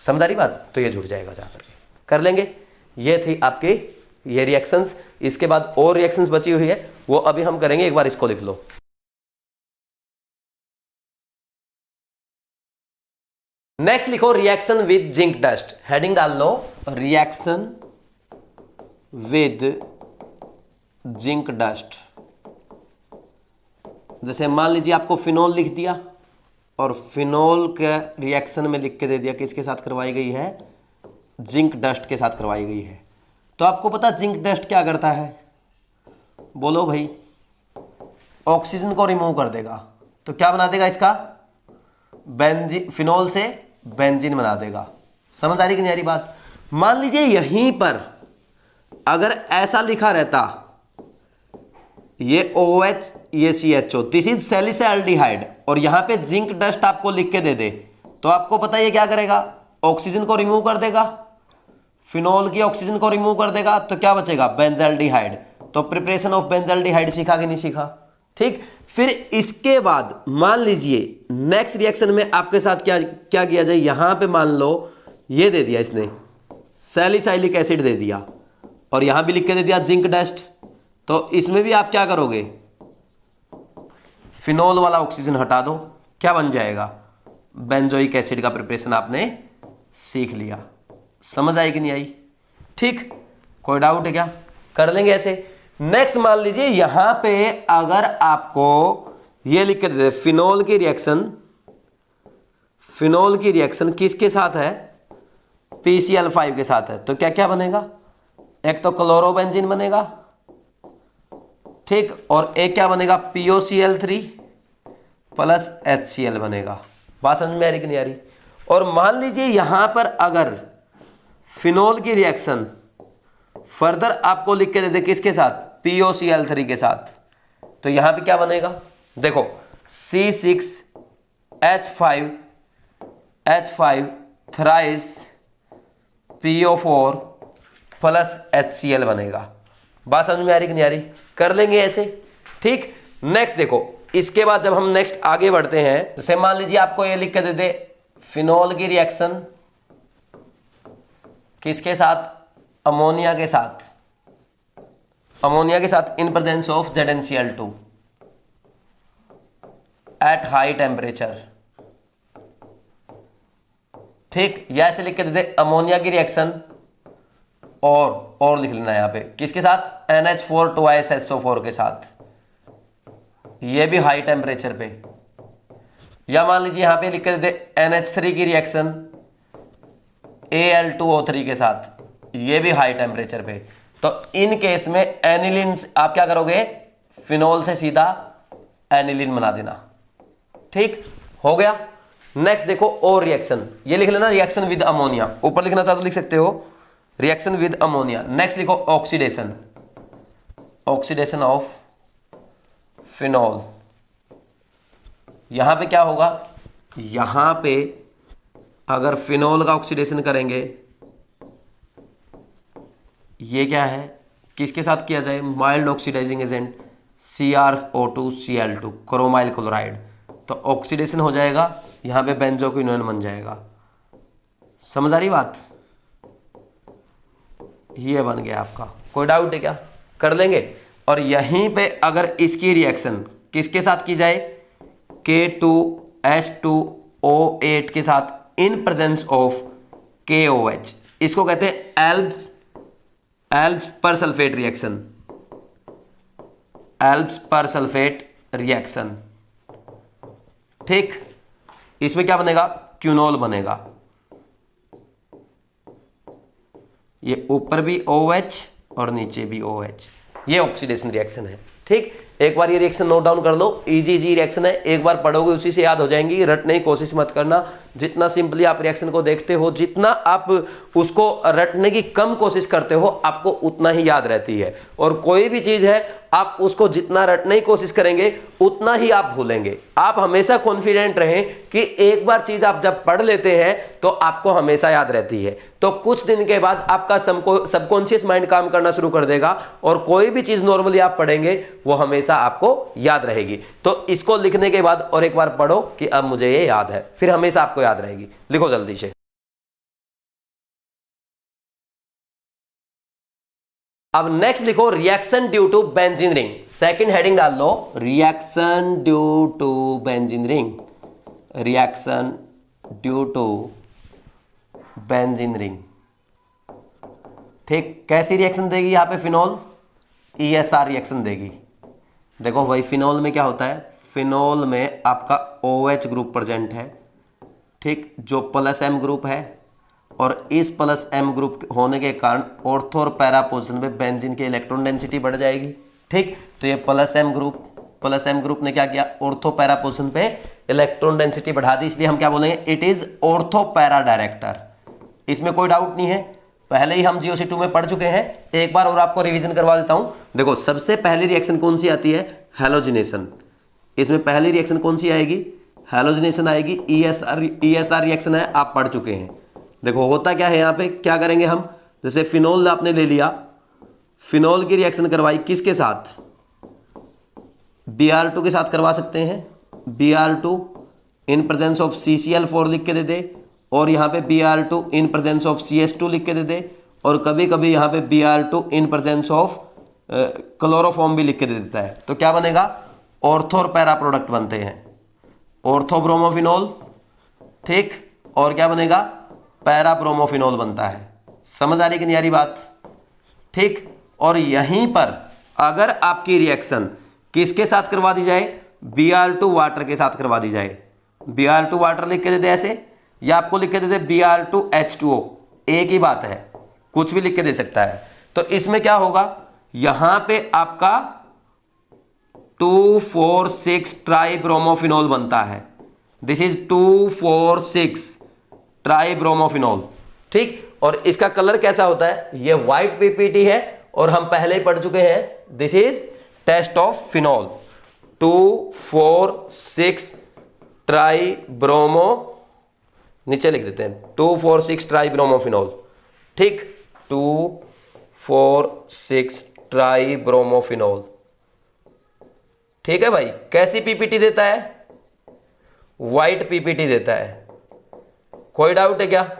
समझ आ रही बात? तो ये जुड़ जाएगा जाकर के। कर लेंगे। ये थी आपके ये रिएक्शंस। इसके बाद और रिएक्शंस बची हुई है, वो अभी हम करेंगे। एक बार इसको लिख लो। नेक्स्ट लिखो reaction with zinc dust. Heading डाल लो रिएक्शन विद जिंक डस्ट। जैसे मान लीजिए आपको फिनोल लिख दिया, और फिनोल के रिएक्शन में लिख के दे दिया किसके साथ करवाई गई है? जिंक डस्ट के साथ करवाई गई है। तो आपको पता जिंक डस्ट क्या करता है? बोलो भाई। ऑक्सीजन को रिमूव कर देगा, तो क्या बना देगा इसका? बेंजीन, फिनोल से बेंजीन बना देगा। समझ आ रही कि नहीं आ रही बात? मान लीजिए यहीं पर अगर ऐसा लिखा रहता, ये OH ये CHO, दिस इज सैलिसाल्डिहाइड, और यहां पे जिंक डस्ट आपको लिख के दे दे, तो आपको पता ये क्या करेगा? ऑक्सीजन को रिमूव कर देगा, फिनोल की ऑक्सीजन को रिमूव कर देगा, तो क्या बचेगा? बेंजाल्डिहाइड। तो प्रिपरेशन ऑफ बेंजाल्डिहाइड सीखा कि नहीं सीखा? ठीक। फिर इसके बाद मान लीजिए नेक्स्ट रिएक्शन में आपके साथ क्या किया जाए? यहां पे मान लो ये दे दिया इसने, सैलिसाइलिक एसिड दे दिया, और यहां भी लिख के दे दिया जिंक डस्ट, तो इसमें भी आप क्या करोगे? फिनोल वाला ऑक्सीजन हटा दो, क्या बन जाएगा? बेंजोइक एसिड का प्रिपरेशन आपने सीख लिया। समझ आई कि नहीं आई? ठीक, कोई डाउट है क्या? कर लेंगे ऐसे। नेक्स्ट मान लीजिए यहां पे अगर आपको ये लिख के दे, फिनोल की रिएक्शन किसके साथ है? PCl5 के साथ है। तो क्या क्या बनेगा? एक तो क्लोरोबेंजीन बनेगा, ठीक, और एक क्या बनेगा? POCl3 प्लस HCl बनेगा। बात समझ में आ रही कि नहीं आ रही? और मान लीजिए यहां पर अगर फिनोल की रिएक्शन फर्दर आपको लिख के दे दे किसके साथ? POCl3 के साथ, तो यहां पे क्या बनेगा? देखो C6H5 thrice PO4 plus HCl बनेगा। बात समझ में आ रही कि नहीं आ रही? कर लेंगे ऐसे, ठीक। नेक्स्ट देखो, इसके बाद जब हम नेक्स्ट आगे बढ़ते हैं, जैसे मान लीजिए आपको ये लिख के दे दे फिनोल की रिएक्शन किसके साथ? अमोनिया के साथ, in presence of ZnCl2 at high temperature, ठीक। या ऐसे लिख के दे दे अमोनिया की रिएक्शन और लिख लेना यहां पे किसके साथ? NH4 2 SO4 के साथ, ये भी हाई टेम्परेचर पे। या मान लीजिए यहां पे लिख के दे NH3 की रिएक्शन Al2O3 के साथ, ये भी हाई टेम्परेचर पे। तो इन केस में एनिलीन आप क्या करोगे? फिनोल से सीधा एनिलीन बना देना, ठीक हो गया। नेक्स्ट देखो और रिएक्शन, ये लिख लेना रिएक्शन विद अमोनिया, ऊपर लिखना चाहो तो लिख सकते हो रिएक्शन विद अमोनिया। नेक्स्ट लिखो ऑक्सीडेशन ऑफ फिनोल। यहां पे क्या होगा? यहां पे अगर फिनोल का ऑक्सीडेशन करेंगे, ये क्या है? किसके साथ किया जाए? Mild oxidizing agent CrO2Cl2 chromyl chloride. तो ऑक्सीडेशन हो जाएगा, यहां पे बेंजोक्विनोन बन जाएगा। समझ आ रही बात? ये बन गया आपका। कोई डाउट है क्या? कर लेंगे। और यहीं पे अगर इसकी रिएक्शन किसके साथ की जाए? K2H2O8 के साथ इन प्रेजेंस ऑफ KOH, इसको कहते हैं एल्ब्स पर सल्फेट रिएक्शन, ठीक। इसमें क्या बनेगा? क्यूनोल बनेगा। ये ऊपर भी OH और नीचे भी OH, ये ऑक्सीडेशन रिएक्शन है, ठीक। एक बार ये रिएक्शन नोट डाउन कर लो, इजी रिएक्शन है, एक बार पढ़ोगे उसी से याद हो जाएंगी। रटने की कोशिश मत करना। जितना सिंपली आप रिएक्शन को देखते हो, जितना आप उसको रटने की कम कोशिश करते हो, आपको उतना ही याद रहती है। और कोई भी चीज है, आप उसको जितना रटने की कोशिश करेंगे उतना ही आप भूलेंगे। आप हमेशा कॉन्फिडेंट रहें कि एक बार चीज आप जब पढ़ लेते हैं तो आपको हमेशा याद रहती है। तो कुछ दिन के बाद आपका सबकॉन्शियस माइंड काम करना शुरू कर देगा और कोई भी चीज नॉर्मली आप पढ़ेंगे वो हमेशा आपको याद रहेगी। तो इसको लिखने के बाद और एक बार पढ़ो कि अब मुझे ये याद है, फिर हमेशा आपको याद रहेगी। लिखो जल्दी से। अब नेक्स्ट लिखो reaction due to benzene ring. Second heading डाल लो reaction due to benzene ring. Reaction due to benzene ring, ठीक। कैसी रिएक्शन देगी यहां पे? फिनोल ESR रिएक्शन देगी। देखो भाई फिनोल में क्या होता है? फिनोल में आपका OH ग्रुप प्रेजेंट है, ठीक, जो प्लस M ग्रुप है। और इस प्लस M ग्रुप होने के कारण ऑर्थो और पैरा पोजिशन पे बेंजीन की इलेक्ट्रॉन डेंसिटी बढ़ जाएगी, ठीक। तो ये प्लस M ग्रुप ने क्या किया? ऑर्थो पैरा पोजिशन पे इलेक्ट्रॉन डेंसिटी बढ़ा दी, इसलिए हम क्या बोलेंगे? It is ortho para director. इसमें कोई डाउट नहीं है, पहले ही हम GOC2 में पढ़ चुके हैं। एक बार और आपको रिवीजन करवा देता हूं। देखो सबसे पहली रिएक्शन कौन सी आती है? हैलोजिनेशन। इसमें पहली रिएक्शन कौन सी आएगी? हैलोजिनेशन आएगी। ESR रिएक्शन है, आप पढ़ चुके हैं। देखो होता क्या है, यहां पे क्या करेंगे हम? जैसे फिनोल आपने ले लिया, फिनोल की रिएक्शन करवाई किसके साथ? Br2 के साथ करवा सकते हैं। Br2 in presence of CCl4 लिख के दे दे, और यहां पे Br2 in presence of CS2 लिख के दे दे, और कभी कभी यहां पे Br2 in presence of chloroform भी लिख के दे देता है। तो क्या बनेगा? ऑर्थो और पैरा प्रोडक्ट बनते हैं। ऑर्थो ब्रोमोफिनोल ठीक, और क्या बनेगा, पैरा ब्रोमोफिनोल बनता है। समझ आ रही कि नहीं आ रही बात, ठीक। और यहीं पर अगर आपकी रिएक्शन किसके साथ करवा दी जाए, Br2 वाटर के साथ करवा दी जाए, Br2 वाटर लिख के देते ऐसे, या आपको लिख के देते Br2H2O, एक ही बात है, कुछ भी लिख के दे सकता है। तो इसमें क्या होगा, यहां पे आपका 2,4,6 ट्राइब्रोमोफिनोल बनता है। दिस इज 2,4,6 ट्राइब्रोमोफिनोल, ठीक। और इसका कलर कैसा होता है, ये व्हाइट पीपीटी है और हम पहले ही पढ़ चुके हैं, this is test of phenol. 2,4,6 tribromo, नीचे लिख देते हैं 2,4,6 ट्राइब्रोमोफिनोल, ठीक, 2,4,6 ट्राइब्रोमोफिनोल, ठीक है भाई। कैसी पीपीटी देता है, व्हाइट पीपीटी देता है। कोई डाउट है क्या,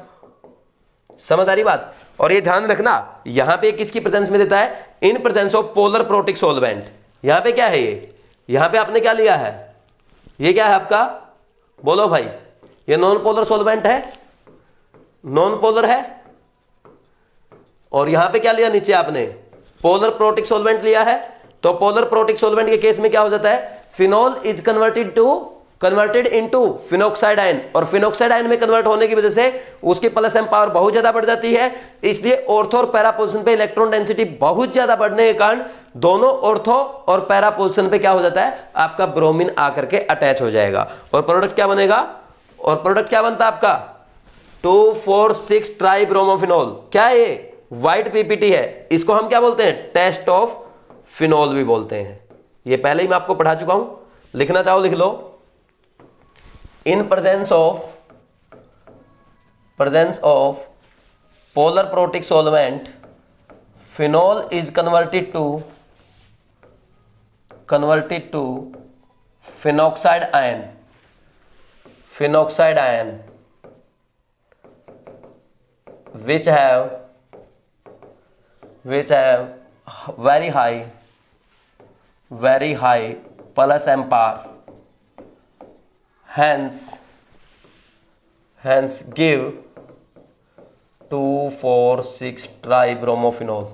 समझ आ रही बात। और ये ध्यान रखना, यहां पे किसकी प्रेजेंस में देता है, in presence of polar protic solvent. यहां पे क्या है, ये यहां पे आपने क्या लिया है, ये क्या है आपका, बोलो भाई, ये नॉन पोलर सोलवेंट है, नॉन पोलर है। और यहां पे क्या लिया नीचे आपने, पोलर प्रोटिक सोलवेंट लिया है। तो पोलर प्रोटिक सोलवेंट के केस में क्या हो जाता है, phenol is converted into phenoxide ion, और फिनोक्साइड आयन में कन्वर्ट होने की वजह से उसकी प्लस एम पावर बहुत ज्यादा बढ़ जाती है। इसलिए ऑर्थो और पैरा पोजीशन पे इलेक्ट्रॉन डेंसिटी बहुत ज्यादा बढ़ने के कारण दोनों ऑर्थो और पैरा पोजीशन पे क्या हो जाता है, आपका ब्रोमीन आकर के अटैच हो जाएगा। और प्रोडक्ट क्या बनेगा, और प्रोडक्ट क्या बनता है आपका, 2,4,6 ट्राइब्रोमोफिनोल। क्या है ये, व्हाइट पीपीटी है, इसको हम क्या बोलते हैं, टेस्ट ऑफ फिनोल भी बोलते हैं। ये पहले ही मैं आपको पढ़ा चुका हूं, लिखना चाहो लिख लो। In presence of polar protic solvent, phenol is converted to phenoxide ion which have very high plus ampere, hence give 2,4,6 ट्राइब्रोमोफिनोल।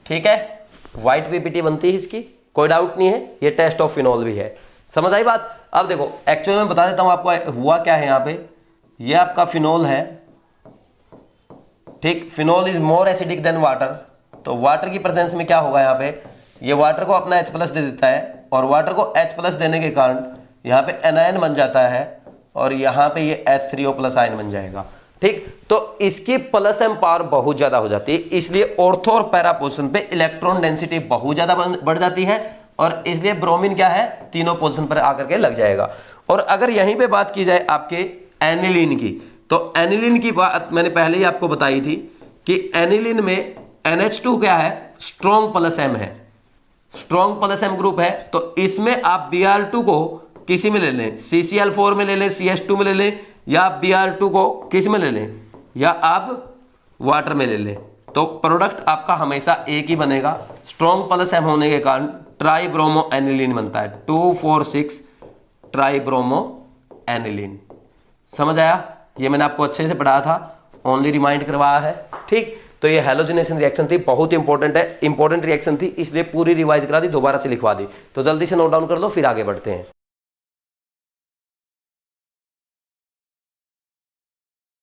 ठीक है, व्हाइट पीपीटी बनती है इसकी, कोई डाउट नहीं है। ये टेस्ट ऑफ फिनोल भी है, समझ आई बात। अब देखो एक्चुअली मैं बता देता हूं आपको हुआ क्या है। यहां पे ये आपका फिनोल है, ठीक। Phenol is more acidic then water, तो वाटर की प्रेजेंस में क्या होगा, यहाँ पे ये वाटर को अपना H+ दे देता है, और वाटर को H+ देने के कारण यहाँ पे एनायन बन जाता है, और यहाँ पे ये H3O+ आयन बन जाएगा, ठीक। तो इसकी प्लस एम पावर बहुत ज्यादा हो जाती है, इसलिए ऑर्थो और पैरा पोजीशन पे इलेक्ट्रॉन डेंसिटी बहुत ज्यादा बढ़ जाती है, और इसलिए ब्रोमीन क्या है, तीनों पोजीशन पर आकर के लग जाएगा। और अगर यहीं पे बात की जाए आपके एनिलीन की, तो एनिलीन की बात मैंने पहले ही आपको बताई थी कि एनिलीन में NH2 क्या है, स्ट्रॉन्ग प्लस एम है, स्ट्रॉन्ग प्लस एम ग्रुप है। तो इसमें आप Br2 को किसी में ले लें, CCl4 में ले लें, CH2 में ले लें, या Br2 को किस में ले लें, या आप वाटर में ले लें, तो प्रोडक्ट आपका हमेशा एक ही बनेगा। स्ट्रॉन्ग प्लस एम होने के कारण ट्राइब्रोमो एनिलीन बनता है, 2,4,6 ट्राइब्रोमो एनिलीन। समझ आया, ये मैंने आपको अच्छे से पढ़ाया था, ओनली रिमाइंड करवाया है, ठीक। तो ये हैलोजिनेशन रिएक्शन थी, बहुत इंपॉर्टेंट है, इंपॉर्टेंट रिएक्शन थी, इसलिए पूरी रिवाइज करा दी, दोबारा से लिखवा दी। तो जल्दी से नोट डाउन कर लो, फिर आगे बढ़ते हैं।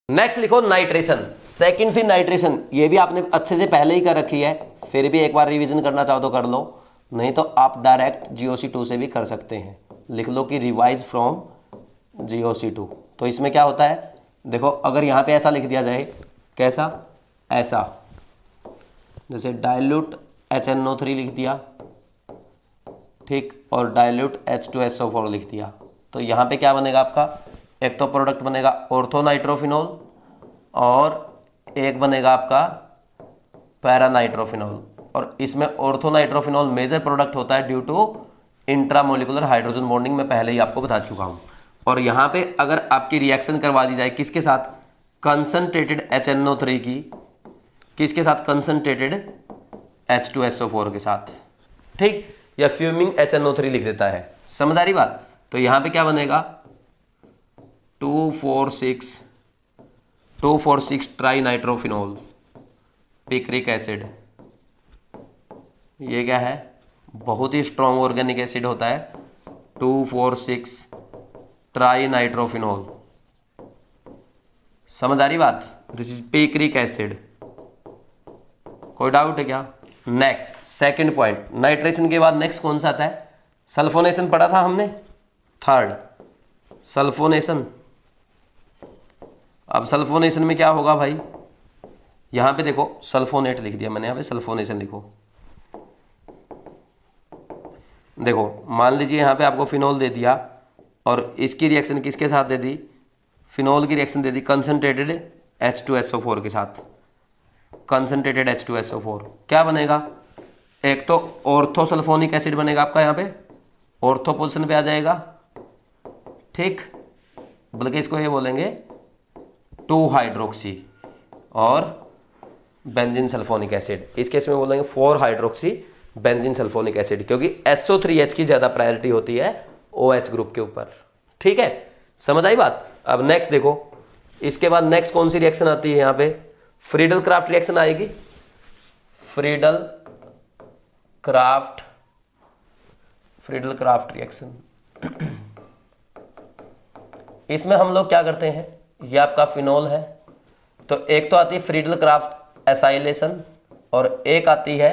नेक्स्ट लिखो नाइट्रेशन। सेकंड थी नाइट्रेशन, ये भी आपने अच्छे से पहले ही कर रखी है, फिर भी एक बार रिवीजन करना चाहो तो कर लो, नहीं तो आप डायरेक्ट GOC2 से भी कर सकते हैं। लिख लो कि रिवाइज फ्रॉम GOC2। तो इसमें क्या होता है, देखो अगर यहाँ पे ऐसा लिख दिया जाए, कैसा, ऐसा, जैसे डाइल्यूट HNO3 लिख दिया, ठीक, और डाइल्यूट H2SO4 लिख दिया, तो यहाँ पे क्या बनेगा आपका, एक तो प्रोडक्ट बनेगा ऑर्थोनाइट्रोफिनोल, और एक बनेगा आपका पैरानाइट्रोफिनोल। और इसमें ऑर्थोनाइट्रोफिनोल मेजर प्रोडक्ट होता है due to intramolecular hydrogen bonding, मैं पहले ही आपको बता चुका हूँ। और यहाँ पे अगर आपकी रिएक्शन करवा दी जाए किसके साथ, कंसंट्रेटेड HNO3 की, किसके साथ, कंसंट्रेटेड H2SO4 के साथ, ठीक, या फ्यूमिंग HNO3 लिख देता है। समझ आ रही बात। तो यहां पे क्या बनेगा 246 ट्राई नाइट्रोफिनोल पिक्रिक एसिड। ये क्या है, बहुत ही स्ट्रॉन्ग ऑर्गेनिक एसिड होता है 246 ट्राई नाइट्रोफिनोल। समझ आ रही बात, दिस इज पिक्रिक एसिड। कोई डाउट है क्या? नेक्स्ट सेकंड पॉइंट, नाइट्रेशन के बाद नेक्स्ट कौन सा आता है? सल्फोनेशन पढ़ा था हमने, थर्ड सल्फोनेशन। अब सल्फोनेशन में क्या होगा भाई, यहां पे देखो सल्फोनेट लिख दिया मैंने, यहां पे सल्फोनेशन लिखो। देखो मान लीजिए यहां पे आपको फिनोल दे दिया और इसकी रिएक्शन किसके साथ दे दी, फिनोल की रिएक्शन दे दी कंसंट्रेटेड H2SO4 के साथ, कंसंट्रेटेड H2SO4। क्या बनेगा, एक तो ऑर्थोसल्फोनिक एसिड बनेगा आपका, यहां पे ऑर्थो पोजिशन पे आ जाएगा, ठीक, बल्कि इसको ये बोलेंगे 2 हाइड्रोक्सी और बेंजीन सल्फोनिक एसिड। इस केस में बोलेंगे 4 हाइड्रोक्सी बेंजीन सल्फोनिक एसिड, क्योंकि SO3H की ज्यादा प्रायोरिटी होती है OH ग्रुप के ऊपर। ठीक है, समझ आई बात। अब नेक्स्ट देखो, इसके बाद नेक्स्ट कौन सी रिएक्शन आती है, यहां पे फ्रीडल क्राफ्ट रिएक्शन आएगी। Friedel craft reaction. इसमें हम लोग क्या करते हैं, ये आपका फिनोल है, तो एक तो आती है फ्रीडल क्राफ्ट एसाइलेशन और एक आती है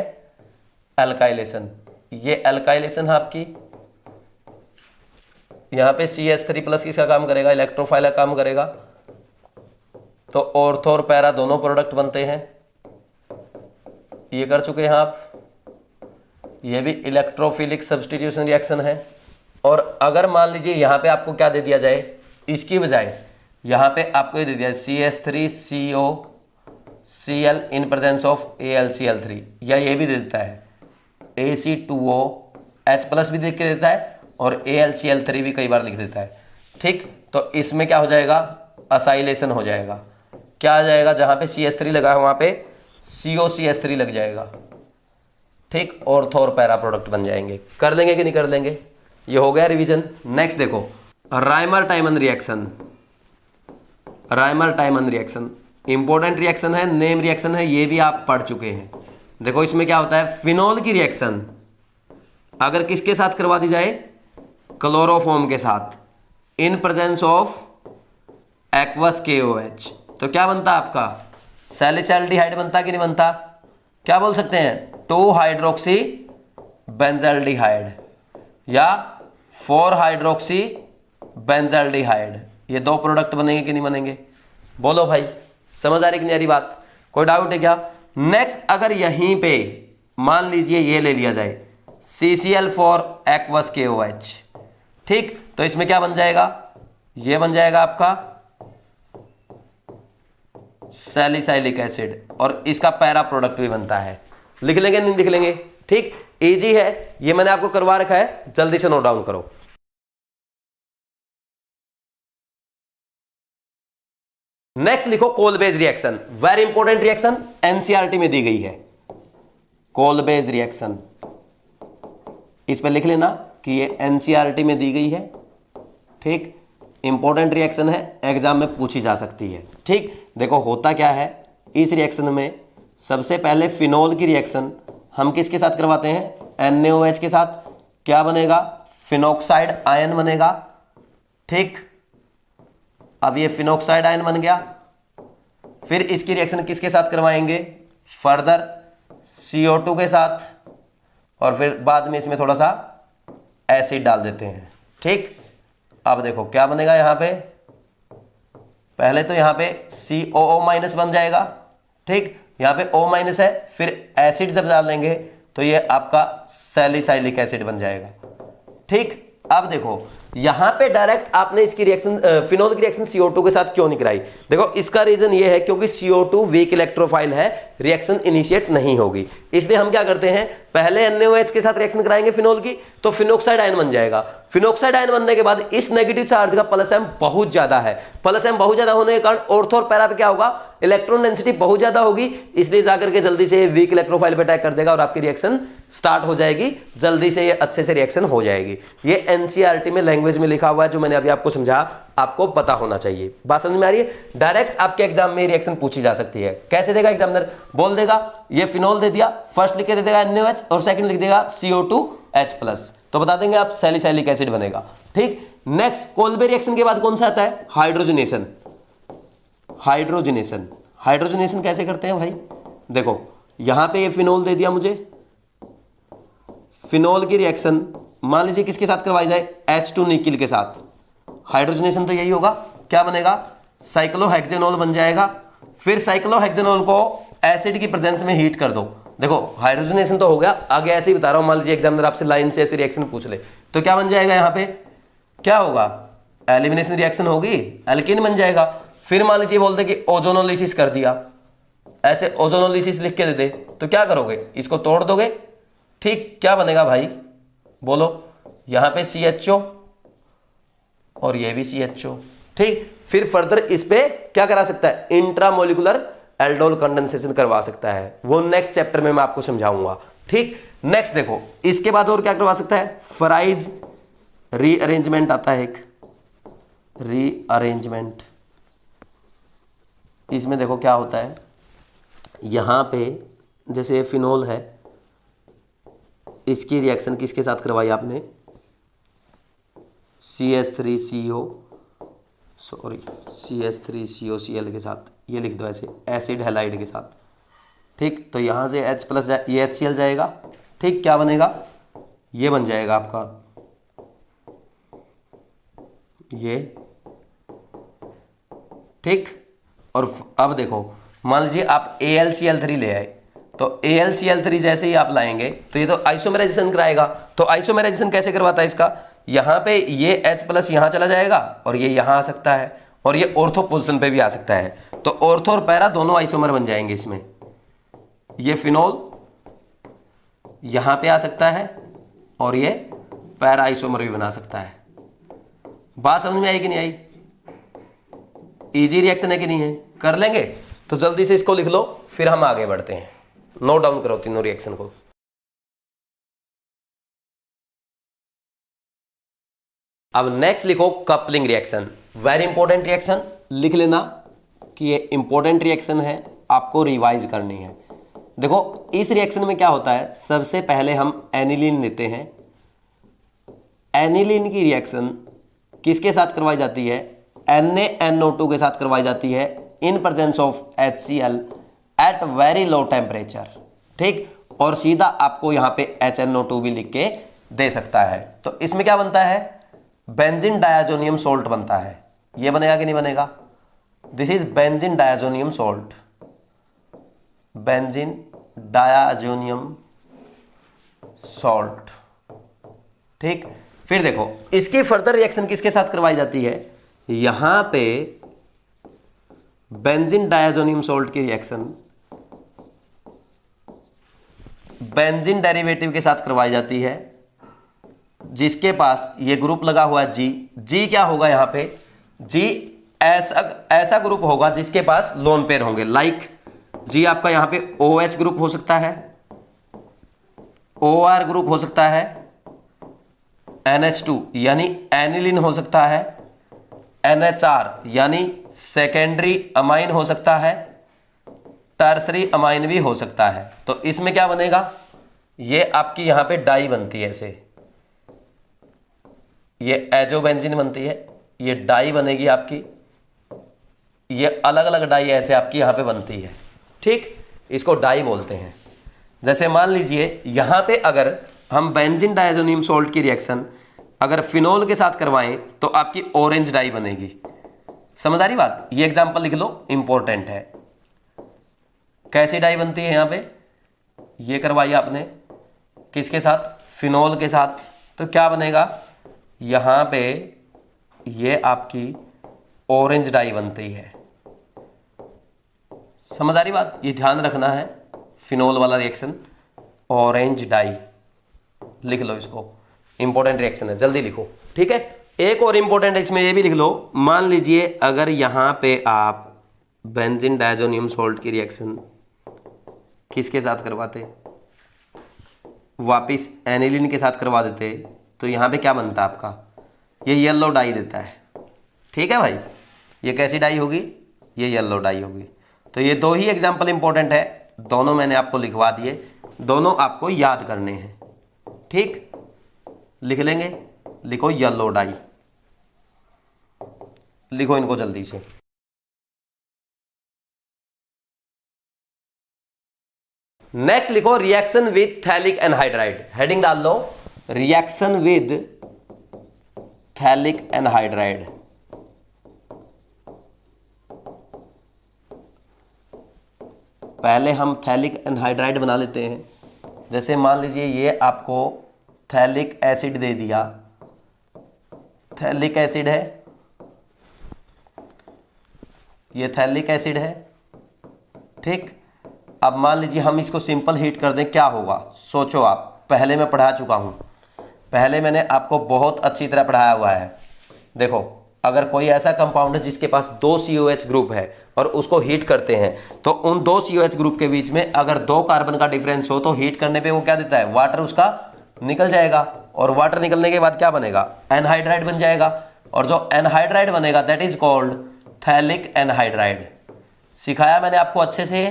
एल्काइलेशन। ये एल्काइलेशन है आपकी, यहां पे CH3+ किसका काम करेगा, इलेक्ट्रोफाइल का काम करेगा। तो ऑर्थो और पैरा दोनों प्रोडक्ट बनते हैं, ये कर चुके हैं आप। ये भी इलेक्ट्रोफिलिक सब्स्टिट्यूशन रिएक्शन है। और अगर मान लीजिए यहां पे आपको क्या दे दिया जाए, इसकी बजाय यहां पे आपको ये दे दिया CH3COCl in presence of AlCl3, या ये भी दे देता है AC2OH+ भी देख के देता है और AlCl3 भी कई बार लिख देता है। ठीक, तो इसमें क्या हो जाएगा, असाइलेशन हो जाएगा। क्या आ जाएगा, जहां पे CH3 लगा है वहां पे COCH3 लग जाएगा। ठीक, ऑर्थो और पैरा प्रोडक्ट बन जाएंगे। कर लेंगे कि नहीं कर लेंगे, ये हो गया रिवीजन। नेक्स्ट देखो Rymer टाइमन reaction. Rymer टाइमन reaction important reaction है, नेम रिएक्शन है, ये भी आप पढ़ चुके हैं। देखो इसमें क्या होता है, फिनोल की रिएक्शन अगर किसके साथ करवा दी जाए, क्लोरोफॉर्म के साथ, in presence of aqueous KOH, तो क्या बनता है आपका, सैलिसैल्डिहाइड बनता कि नहीं बनता? क्या बोल सकते हैं, 2 हाइड्रोक्सी बेंजल्डिहाइड या 4 हाइड्रोक्सी बेंजल्डिहाइड। ये 2 प्रोडक्ट बनेंगे कि नहीं बनेंगे, बोलो भाई। समझ आ रही कि नहीं आ रही बात, कोई डाउट है क्या? नेक्स्ट अगर यहीं पे मान लीजिए ये ले लिया जाए CCl4 एक्वस KOH, ठीक, तो इसमें क्या बन जाएगा, ये बन जाएगा आपका सैलिसाइलिक एसिड और इसका पैरा प्रोडक्ट भी बनता है। लिख लेंगे नहीं लिख लेंगे? ठीक, इजी है, ये मैंने आपको करवा रखा है, जल्दी से नोट डाउन करो। नेक्स्ट लिखो Kolbe's reaction, very important reaction, NCERT में दी गई है। कोलबेज रिएक्शन, इस पर लिख लेना कि ये एनसीईआरटी में दी गई है। ठीक, इंपॉर्टेंट रिएक्शन है, एग्जाम में पूछी जा सकती है। ठीक, देखो होता क्या है, इस रिएक्शन में सबसे पहले फिनोल की रिएक्शन हम किसके साथ करवाते हैं, NaOH के साथ। क्या बनेगा, फिनोक्साइड आयन बनेगा। ठीक, अब ये फिनोक्साइड आयन बन गया, फिर इसकी रिएक्शन किसके साथ करवाएंगे, फर्दर CO2 के साथ, और फिर बाद में इसमें थोड़ा सा एसिड डाल देते हैं। ठीक, अब देखो क्या बनेगा, यहां पे पहले तो यहां पे COO- बन जाएगा। ठीक, यहां पे O- है, फिर एसिड जब डालेंगे तो ये आपका सैलिसाइलिक एसिड बन जाएगा। ठीक, अब देखो यहां पे डायरेक्ट आपने इसकी रिएक्शन फिनोल की रिएक्शन CO2 के साथ क्यों नहीं कराई? देखो इसका रीजन ये है क्योंकि CO2 वीक इलेक्ट्रोफाइल है, रिएक्शन इनिशिएट नहीं होगी। इसलिए हम क्या करते हैं, पहले NaOH के साथ रिएक्शन कराएंगे फिनोल की, तो फिनोक्साइड आयन बन जाएगा। फिनोक्साइड आयन बनने के बाद इस नेगेटिव चार्ज का प्लस एम बहुत ज्यादा है, प्लस एम बहुत ज्यादा होने के कारण ऑर्थो और पैरा पे क्या होगा, इलेक्ट्रॉन डेंसिटी बहुत ज्यादा होगी, इसलिए जाकर के जल्दी से वीक इलेक्ट्रोफाइल पे अटैक कर देगा और आपकी रिएक्शन स्टार्ट हो जाएगी, जल्दी से ये अच्छे से रिएक्शन हो जाएगी। ये एनसीईआरटी में लैंग्वेज में लिखा हुआ है, जो मैंने अभी आपको समझाया, आपको पता होना चाहिए। बात समझ में आ रही है? डायरेक्ट आपके एग्जाम में रिएक्शन पूछी जा सकती है। कैसे देगा एग्जामिनर? बोल देगा ये फिनोल दे दिया, फर्स्ट लिख के दे देगा NaOH और सेकंड लिख देगा CO2H+, तो बता देंगे आप सैलिसाइलिक एसिड बनेगा। ठीक, नेक्स्ट कोल्बे रिएक्शन के बाद कौन सा आता है? हाइड्रोजनेशन। हाइड्रोजनेशन, हाइड्रोजनेशन कैसे करते हैं भाई? देखो यहां पे ये फिनोल दे दिया मुझे, फिनोल की रिएक्शन मान लीजिए किसके साथ करवाई जाए? H2 निकिल के साथ। हाइड्रोजनेशन तो यही होगा, क्या बनेगा? साइक्लोहेक्सेनॉल बन जाएगा। फिर साइक्लोहेक्सेनॉल को एसिड की प्रेजेंस में हीट कर दो। देखो हाइड्रोजनेशन तो हो गया, आगे ऐसे ही बता रहा हूं, मान लीजिए एग्जामिनर आपसे लाइन से ऐसे रिएक्शन पूछ ले तो क्या बन जाएगा? यहां पे क्या होगा? एलिमिनेशन रिएक्शन होगी, एल्कीन बन जाएगा। फिर मान लीजिए बोलते कि ओजोनोलिसिस कर दिया, ऐसे ओजोनोलिसिस लिख के दे दे, तो क्या करोगे? इसको तोड़ दोगे। ठीक, क्या बनेगा भाई? बोलो। यहां पे CHO और ये भी CHO। ठीक, फिर फर्दर इस पे क्या करा सकता है? इंट्रामोलिकुलर एल्डोल कंडेंसेशन करवा सकता है, वो नेक्स्ट चैप्टर में मैं आपको समझाऊंगा। ठीक, नेक्स्ट देखो इसके बाद और क्या करवा सकता है? फ्राइज रीअरेंजमेंट आता है, एक रीअरेंजमेंट। इसमें देखो क्या होता है, यहां पे जैसे फिनोल है, इसकी रिएक्शन किसके साथ करवाई आपने? CH3COCl के साथ, ये लिख दो ऐसे, एसिड हैलाइड के साथ। ठीक, तो यहां से H+ ये HCl जाएगा। ठीक, क्या बनेगा? ये बन जाएगा आपका ये। ठीक, और अब देखो मान लीजिए आप AlCl3 ले आए, तो AlCl3 जैसे ही आप लाएंगे तो ये तो आइसोमेराइजेशन कराएगा। तो आइसोमेराइजेशन कैसे करवाता है इसका? यहां पे ये H+ यहां चला जाएगा और ये यहां आ सकता है, और ये ऑर्थो पोजीशन पे भी आ सकता है। तो ऑर्थो और पैरा दोनों आइसोमर बन जाएंगे इसमें। ये फिनोल यहां पे आ सकता है और ये पैरा आइसोमर भी बना सकता है। बात समझ में आई कि नहीं आई? इजी रिएक्शन है कि नहीं है? कर लेंगे तो जल्दी से इसको लिख लो, फिर हम आगे बढ़ते हैं। नोट डाउन करो तीनों रिएक्शन को। अब नेक्स्ट लिखो coupling reaction. Very important reaction, लिख लेना कि ये इंपॉर्टेंट रिएक्शन है, आपको रिवाइज करनी है। देखो इस रिएक्शन में क्या होता है, सबसे पहले हम एनिलीन लेते हैं। एनिलीन की रिएक्शन किसके साथ करवाई जाती है? NaNO2 के साथ करवाई जाती है in presence of HCl at very low temperature. ठीक, और सीधा आपको यहां पे HNO2 भी लिख के दे सकता है। तो इसमें क्या बनता है? बेंजीन डायाजोनियम सोल्ट बनता है। ये बनेगा कि नहीं बनेगा? This is benzene diazonium salt, benzene diazonium salt. ठीक, फिर देखो इसकी फर्दर रिएक्शन किसके साथ करवाई जाती है? यहां पे बेंजीन डायाजोनियम सोल्ट की रिएक्शन बेंजीन डेरिवेटिव के साथ करवाई जाती है, जिसके पास ये ग्रुप लगा हुआ है जी क्या होगा यहां पे? जी ऐसा ग्रुप होगा जिसके पास लोन पेयर होंगे। लाइक जी आपका यहां पे OH ग्रुप हो सकता है, OR ग्रुप हो सकता है, NH2 यानी एनिलीन हो सकता है, NHR यानी सेकेंडरी अमाइन हो सकता है, टर्सरी अमाइन भी हो सकता है। तो इसमें क्या बनेगा? ये आपकी यहां पे डाई बनती है ऐसे, ये एजोबेंजीन बनती है, ये डाई बनेगी आपकी, ये अलग अलग डाई ऐसे आपकी यहां पे बनती है। ठीक, इसको डाई बोलते हैं। जैसे मान लीजिए यहां पे अगर हम बेंजीन डायजोनियम सोल्ट की रिएक्शन अगर फिनोल के साथ करवाएं तो आपकी ऑरेंज डाई बनेगी। समझ आ रही बात? ये एग्जांपल लिख लो, इंपॉर्टेंट है। कैसी डाई बनती है? यहां पे ये करवाई आपने किसके साथ? फिनोल के साथ। तो क्या बनेगा? यहां पे ये आपकी ऑरेंज डाई बनती है। समझ आ रही बात? ये ध्यान रखना है, फिनोल वाला रिएक्शन ऑरेंज डाई लिख लो, इसको इंपॉर्टेंट रिएक्शन है, जल्दी लिखो। ठीक है, एक और इंपॉर्टेंट है इसमें, ये भी लिख लो। मान लीजिए अगर यहां पे आप बेंजीन डायजोनियम सोल्ट की रिएक्शन किसके साथ करवाते? वापस एनिलीन के साथ करवा देते तो यहाँ पे क्या बनता आपका, ये येलो डाई देता है। ठीक है भाई, ये कैसी डाई होगी, ये येलो डाई होगी। तो ये दो ही एग्जाम्पल इंपॉर्टेंट है, दोनों मैंने आपको लिखवा दिए, दोनों आपको याद करने हैं। ठीक, लिख लेंगे, लिखो येलो डाई, लिखो इनको जल्दी से। नेक्स्ट लिखो reaction with phthalic anhydride, heading डाल लो रिएक्शन विद थैलिक एनहाइड्राइड। पहले हम थैलिक एनहाइड्राइड बना लेते हैं। जैसे मान लीजिए ये आपको थैलिक एसिड दे दिया, थैलिक एसिड है, ये थैलिक एसिड है। ठीक, अब मान लीजिए हम इसको सिंपल हीट कर दें, क्या होगा सोचो आप। पहले मैं पढ़ा चुका हूं, पहले मैंने आपको बहुत अच्छी तरह पढ़ाया हुआ है। देखो, अगर कोई ऐसा कंपाउंड है जिसके पास 2 COH ग्रुप है और उसको हीट करते हैं, तो उन 2 COH ग्रुप के बीच में अगर 2 कार्बन का डिफरेंस हो तो हीट करने पे वो क्या देता है, वाटर उसका निकल जाएगा, और वाटर निकलने के बाद क्या बनेगा, एनहाइड्राइड बन जाएगा। और जो एनहाइड्राइड बनेगा that is called phthalic anhydride. सिखाया मैंने आपको अच्छे से,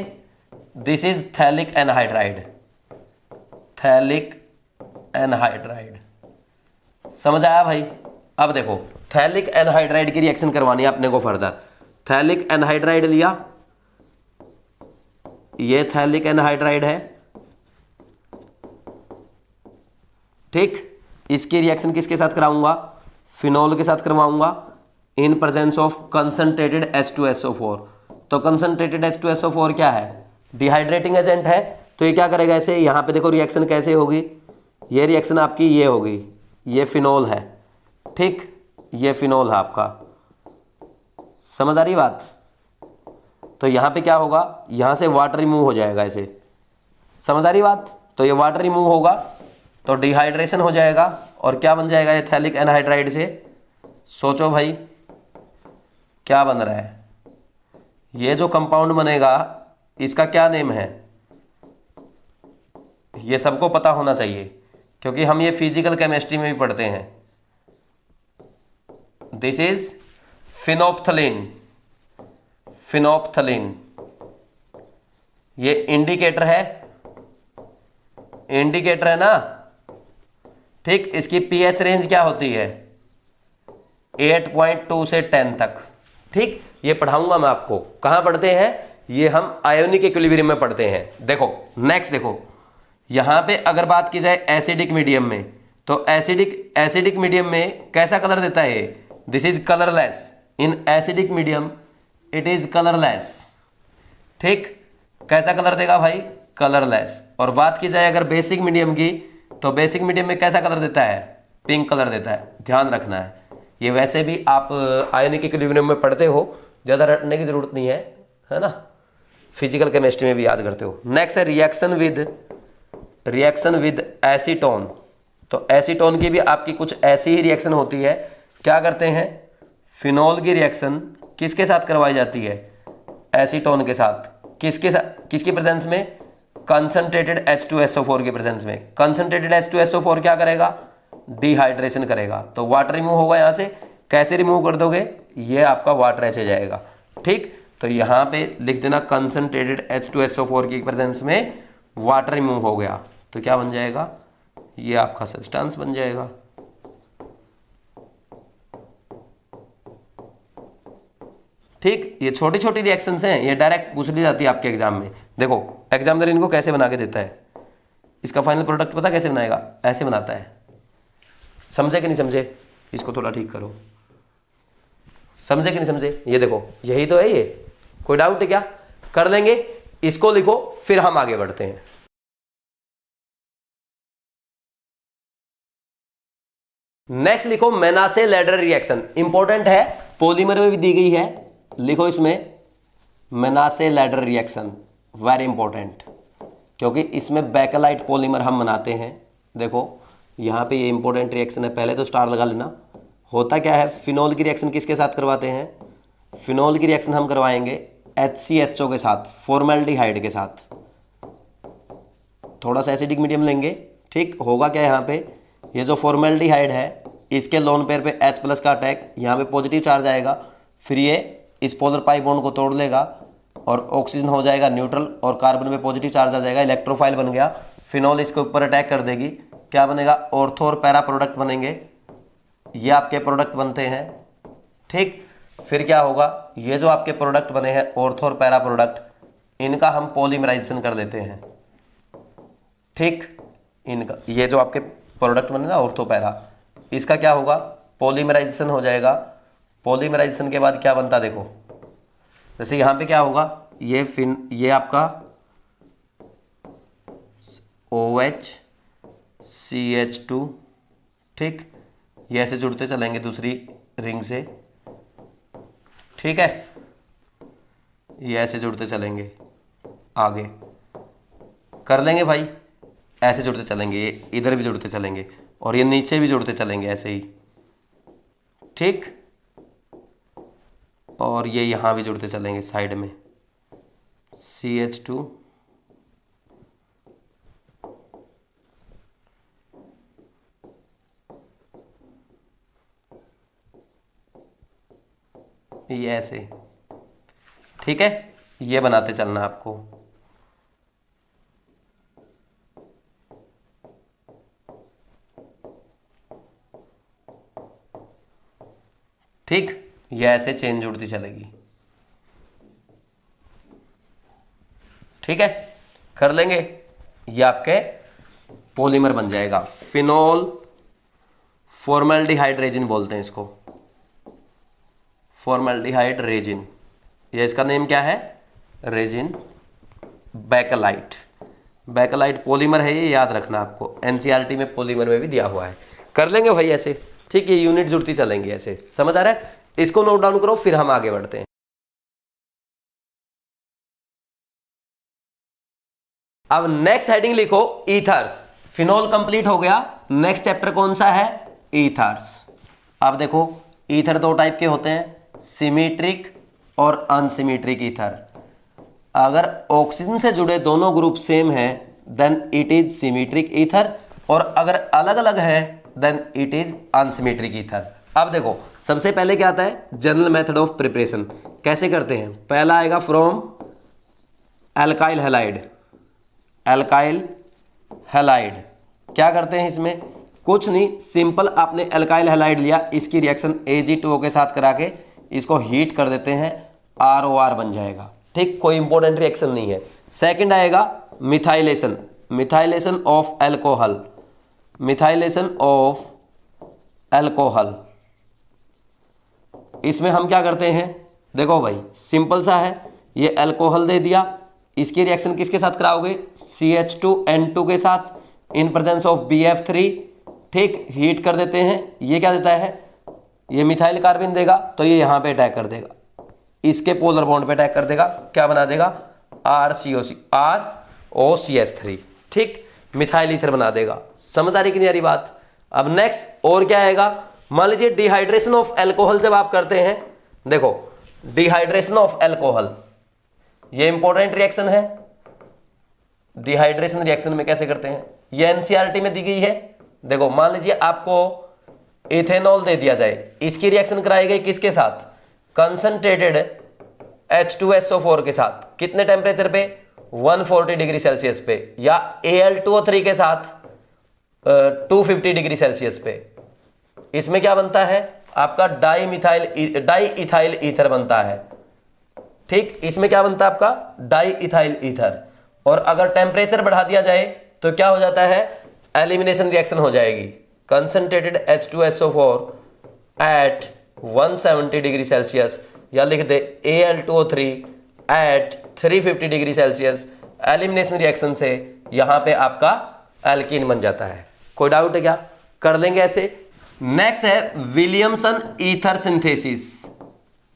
this is phthalic anhydride, phthalic anhydride. समझ आया भाई। अब देखो थैलिक एनहाइड्राइड की रिएक्शन करवानी है अपने को फर्दर। थैलिक एनहाइड्राइड लिया, ये थैलिक एनहाइड्राइड है। ठीक, इसकी रिएक्शन किसके साथ कराऊंगा, फिनोल के साथ करवाऊंगा इन प्रेजेंस ऑफ कंसंट्रेटेड H2SO4। तो कंसंट्रेटेड H2SO4 क्या है, डिहाइड्रेटिंग एजेंट है। तो ये क्या करेगा, ऐसे यहां पे देखो रिएक्शन कैसे होगी, ये रिएक्शन आपकी ये होगी, ये फिनोल है। ठीक, ये फिनोल है आपका, समझ आ रही बात। तो यहां पे क्या होगा, यहां से वाटर रिमूव हो जाएगा ऐसे, समझ आ रही बात। तो ये वाटर रिमूव होगा तो डिहाइड्रेशन हो जाएगा, और क्या बन जाएगा ये थैलिक एनहाइड्राइड से। सोचो भाई क्या बन रहा है, ये जो कंपाउंड बनेगा इसका क्या नेम है, ये सबको पता होना चाहिए क्योंकि हम ये फिजिकल केमिस्ट्री में भी पढ़ते हैं। This is phenolphthalein, phenolphthalein. ये इंडिकेटर है, इंडिकेटर है ना। ठीक, इसकी पीएच रेंज क्या होती है, 8.2 से 10 तक। ठीक, ये पढ़ाऊंगा मैं आपको, कहां पढ़ते हैं, ये हम आयोनिक इक्विलिब्रियम में पढ़ते हैं। देखो नेक्स्ट, देखो यहां पे अगर बात की जाए एसिडिक मीडियम में, तो एसिडिक मीडियम में कैसा कलर देता है, this is colourless. In acidic medium it is colourless. ठीक, कैसा कलर देगा भाई, कलरलेस। और बात की जाए अगर बेसिक मीडियम की, तो बेसिक मीडियम में कैसा कलर देता है, पिंक कलर देता है। ध्यान रखना है, ये वैसे भी आप आयोनिक इक्विलिब्रियम में पढ़ते हो, ज़्यादा रटने की जरूरत नहीं है ना, फिजिकल केमिस्ट्री में भी याद करते हो। नेक्स्ट है रिएक्शन विद एसीटोन। तो एसीटोन की भी आपकी कुछ ऐसी ही रिएक्शन होती है। क्या करते हैं, फिनोल की रिएक्शन किसके साथ करवाई जाती है, एसीटोन के साथ। किसके साथ, किसकी प्रेजेंस में, कंसंट्रेटेड H2SO4 के प्रेजेंस में। कंसंट्रेटेड H2SO4 क्या करेगा, डिहाइड्रेशन करेगा, तो वाटर रिमूव होगा यहां से। कैसे रिमूव कर दोगे, ये आपका वाटर ऐसे जाएगा। ठीक, तो यहां पे लिख देना कंसंट्रेटेड H2SO4 की प्रेजेंस में वाटर रिमूव हो गया, तो क्या बन जाएगा, ये आपका सब्सटेंस बन जाएगा। ठीक, ये छोटी छोटी रिएक्शंस हैं, ये डायरेक्ट पूछ ली जाती है आपके एग्जाम में। देखो एग्जामिनर इनको कैसे बना के देता है, इसका फाइनल प्रोडक्ट पता कैसे बनाएगा, ऐसे बनाता है। समझे कि नहीं समझे, इसको थोड़ा ठीक करो, समझे कि नहीं समझे। ये देखो यही तो है, ये कोई डाउट है क्या, कर लेंगे। इसको लिखो फिर हम आगे बढ़ते हैं। नेक्स्ट लिखो मेनासे लैडर रिएक्शन, इंपॉर्टेंट है, पॉलीमर में भी दी गई है। लिखो इसमें मेनासे लैडर रिएक्शन, वेरी इंपॉर्टेंट, क्योंकि इसमें बैकेलाइट पॉलीमर हम बनाते हैं। देखो यहां पे ये इंपॉर्टेंट रिएक्शन है, पहले तो स्टार लगा लेना। होता क्या है, फिनोल की रिएक्शन किसके साथ करवाते हैं, फिनोल की रिएक्शन हम करवाएंगे HCHO के साथ, फॉर्मेल्डिहाइड के साथ। थोड़ा सा एसिडिक मीडियम लेंगे, ठीक होगा क्या यहाँ पे, ये जो फॉर्मेल्डिहाइड है इसके लोन पेयर पे H+ का अटैक, यहाँ पे पॉजिटिव चार्ज आएगा, फिर ये इस पोलर पाई बॉन्ड को तोड़ लेगा और ऑक्सीजन हो जाएगा न्यूट्रल और कार्बन में पॉजिटिव चार्ज आ जाएगा, इलेक्ट्रोफाइल बन गया। फिनॉल इसके ऊपर अटैक कर देगी, क्या बनेगा, ऑर्थो और पैरा प्रोडक्ट बनेंगे, ये आपके प्रोडक्ट बनते हैं। ठीक, फिर क्या होगा, ये जो आपके प्रोडक्ट बने हैं ऑर्थो और पैरा प्रोडक्ट, इनका हम पॉलीमराइजेशन कर देते हैं। ठीक, इनका ये जो आपके प्रोडक्ट बने ना ऑर्थो पैरा, इसका क्या होगा, पॉलीमराइजेशन हो जाएगा। पॉलीमराइजेशन के बाद क्या बनता देखो, जैसे यहाँ पे क्या होगा, ये आपका OH CH2, ठीक, ये ऐसे जुड़ते चलेंगे दूसरी रिंग से, ठीक है, ये ऐसे जुड़ते चलेंगे, आगे कर लेंगे भाई, ऐसे जुड़ते चलेंगे, ये इधर भी जुड़ते चलेंगे और ये नीचे भी जुड़ते चलेंगे ऐसे ही, ठीक, और ये यहाँ भी जुड़ते चलेंगे साइड में, CH2 ये ऐसे, ठीक है, ये बनाते चलना आपको। ठीक, ये ऐसे चेन जुड़ती चलेगी, ठीक है, कर लेंगे, ये आपके पॉलीमर बन जाएगा। फिनोल फॉर्मेल्डिहाइड रेजिन बोलते हैं इसको, फॉर्मेल्डिहाइड रेजिन, ये इसका नेम क्या है, रेजिन बेकेलाइट। बेकेलाइट पॉलीमर है, ये याद रखना आपको, एनसीईआरटी में पॉलीमर में भी दिया हुआ है। कर लेंगे भाई ऐसे, ठीक है, यूनिट जुड़ती चलेंगी ऐसे, समझ आ रहा है, इसको नोट डाउन करो फिर हम आगे बढ़ते हैं। अब नेक्स्ट हेडिंग लिखो ईथर्स। फिनोल कंप्लीट हो गया, नेक्स्ट चैप्टर कौन सा है, ईथर्स। अब देखो ईथर दो टाइप के होते हैं, सिमेट्रिक और अनसिमेट्रिक ईथर। अगर ऑक्सीजन से जुड़े दोनों ग्रुप सेम हैं then it is symmetric ether, और अगर अलग अलग है then it is unsymmetric ether. अब देखो सबसे पहले क्या आता है, जनरल मेथड ऑफ प्रिपरेशन कैसे करते हैं। पहला आएगा from alkyl halide. Alkyl halide क्या करते हैं, इसमें कुछ नहीं, सिंपल आपने एल्काइल हैलाइड लिया, इसकी रिएक्शन Ag2O के साथ करा के इसको हीट कर देते हैं, ROR बन जाएगा। ठीक, कोई इंपॉर्टेंट रिएक्शन नहीं है। सेकंड आएगा methylation, methylation of alcohol, methylation of alcohol. इसमें हम क्या करते हैं, देखो भाई सिंपल सा है, ये एल्कोहल दे दिया, इसकी रिएक्शन किसके साथ कराओगे, CH2N2 के साथ इन प्रेजेंस ऑफ BF3। ठीक, हीट कर देते हैं, ये क्या देता है, ये मिथाइल कार्बन देगा, तो ये यहां पे अटैक कर देगा, इसके पोलर बॉन्ड पे अटैक कर देगा, क्या बना देगा, ROCH3। ठीक, मिथाइल ईथर बना देगा। समझ आ रही कि नहीं आ रही बात। अब नेक्स्ट और क्या आएगा, मान लीजिए डिहाइड्रेशन ऑफ एल्कोहल जब आप करते हैं, देखो डिहाइड्रेशन ऑफ एल्कोहल ये इंपॉर्टेंट रिएक्शन है। डिहाइड्रेशन रिएक्शन में कैसे करते हैं, ये एनसीईआरटी में दी गई है। देखो मान लीजिए आपको इथेनॉल दे दिया जाए, इसकी रिएक्शन कराई गई किसके साथ, कंसंट्रेटेड H2SO4 के साथ, कितने टेम्परेचर पे, 140 डिग्री सेल्सियस पे, या Al2O3 के साथ 250 डिग्री सेल्सियस पे। इसमें क्या बनता है आपका डाई इथाइल ईथर बनता है। ठीक, इसमें क्या बनता है आपका डाई इथाइल ईथर। और अगर टेम्परेचर बढ़ा दिया जाए तो क्या हो जाता है, एलिमिनेशन रिएक्शन हो जाएगी। Concentrated H2SO4 eight 170 degree Celsius, या लिख दे Al2O3 at 350 degree Celsius, elimination reaction से यहां पे आपका एल्कीन बन जाता है। कोई डाउट है क्या, कर लेंगे ऐसे। नेक्स्ट है Williamson ether synthesis,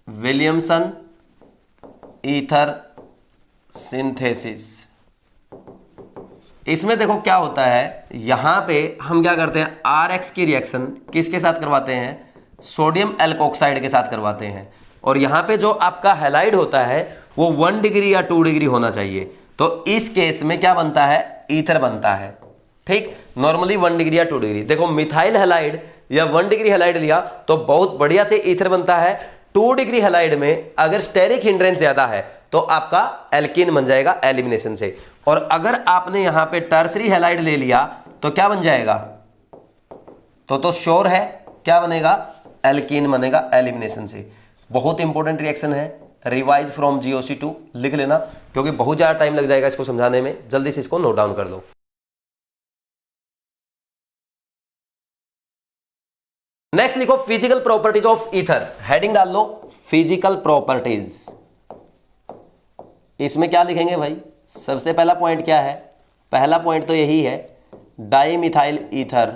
Williamson ether synthesis. इसमें देखो क्या होता है, यहां पे हम क्या करते हैं, RX की रिएक्शन किसके साथ करवाते हैं, सोडियम एल्कोक्साइड के साथ करवाते हैं। और यहां पे जो आपका हैलाइड होता है वो 1 डिग्री या 2 डिग्री होना चाहिए। तो इस केस में क्या बनता है, ईथर बनता है। ठीक, नॉर्मली 1 डिग्री या 2 डिग्री। देखो मिथाइल हैलाइड या 1 डिग्री हैलाइड लिया तो बहुत बढ़िया से ईथर बनता है। 2 डिग्री हैलाइड में अगर स्टेरिक हिंड्रेंस ज्यादा है तो आपका एल्कीन बन जाएगा एलिमिनेशन से। और अगर आपने यहां पे टर्सरी हैलाइड ले लिया तो क्या बन जाएगा, तो श्योर है क्या बनेगा, एल्कीन बनेगा एलिमिनेशन से। बहुत इंपॉर्टेंट रिएक्शन है, रिवाइज फ्रॉम GOC2 लिख लेना क्योंकि बहुत ज्यादा टाइम लग जाएगा इसको समझाने में, जल्दी से इसको नोट डाउन कर लो। नेक्स्ट लिखो physical properties of ether, heading डाल लो फिजिकल प्रॉपर्टीज। इसमें क्या लिखेंगे भाई, सबसे पहला पॉइंट क्या है, पहला पॉइंट तो यही है, dimethyl ether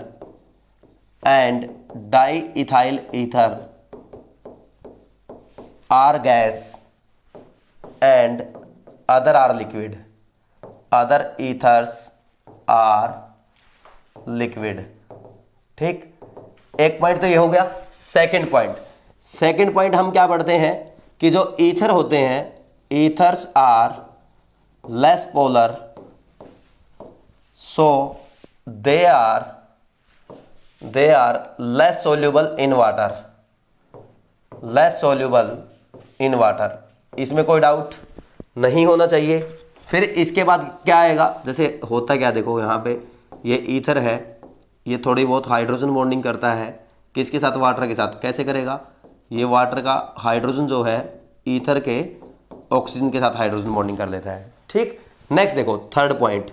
and diethyl ether are gas and other are liquid, other ethers are liquid. ठीक, एक पॉइंट तो ये हो गया। सेकंड पॉइंट हम क्या पढ़ते हैं कि जो ईथर होते हैं, ethers are less polar so they are less soluble in water, less soluble in water. इसमें कोई डाउट नहीं होना चाहिए। फिर इसके बाद क्या आएगा, जैसे होता क्या, देखो यहाँ पे ये ईथर है, ये थोड़ी बहुत हाइड्रोजन बॉन्डिंग करता है किसके साथ, वाटर के साथ। कैसे करेगा, ये वाटर का हाइड्रोजन जो है ईथर के ऑक्सीजन के साथ हाइड्रोजन बॉन्डिंग कर लेता है। ठीक, नेक्स्ट देखो थर्ड पॉइंट,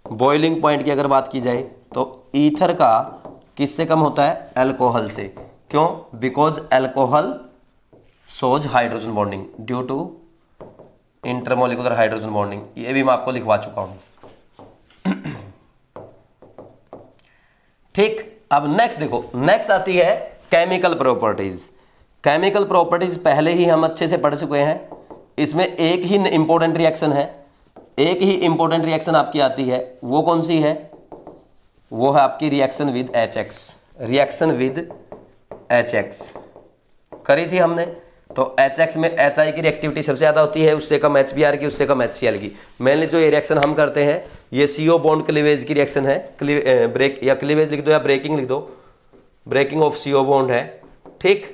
बॉइलिंग पॉइंट की अगर बात की जाए तो ईथर का किससे कम होता है, अल्कोहल से। क्यों, because alcohol shows hydrogen bonding due to intermolecular hydrogen bonding, ये भी मैं आपको लिखवा चुका हूं। ठीक, अब नेक्स्ट देखो, नेक्स्ट आती है केमिकल प्रॉपर्टीज। केमिकल प्रॉपर्टीज पहले ही हम अच्छे से पढ़ चुके हैं। इसमें एक ही इंपॉर्टेंट रिएक्शन है, एक ही इंपॉर्टेंट रिएक्शन आपकी आती है, वो कौन सी है, वो है आपकी reaction with HX। Reaction with HX करी थी हमने, तो HX में HI की रिएक्टिविटी सबसे ज्यादा होती है, उससे कम HBr की, उससे कम HCl की। मेनली जो ये रिएक्शन हम करते हैं ये CO बॉन्ड क्लीवेज की रिएक्शन है, ब्रेक या क्लीवेज लिख दो या ब्रेकिंग लिख दो, ब्रेकिंग ऑफ CO बॉन्ड है। ठीक,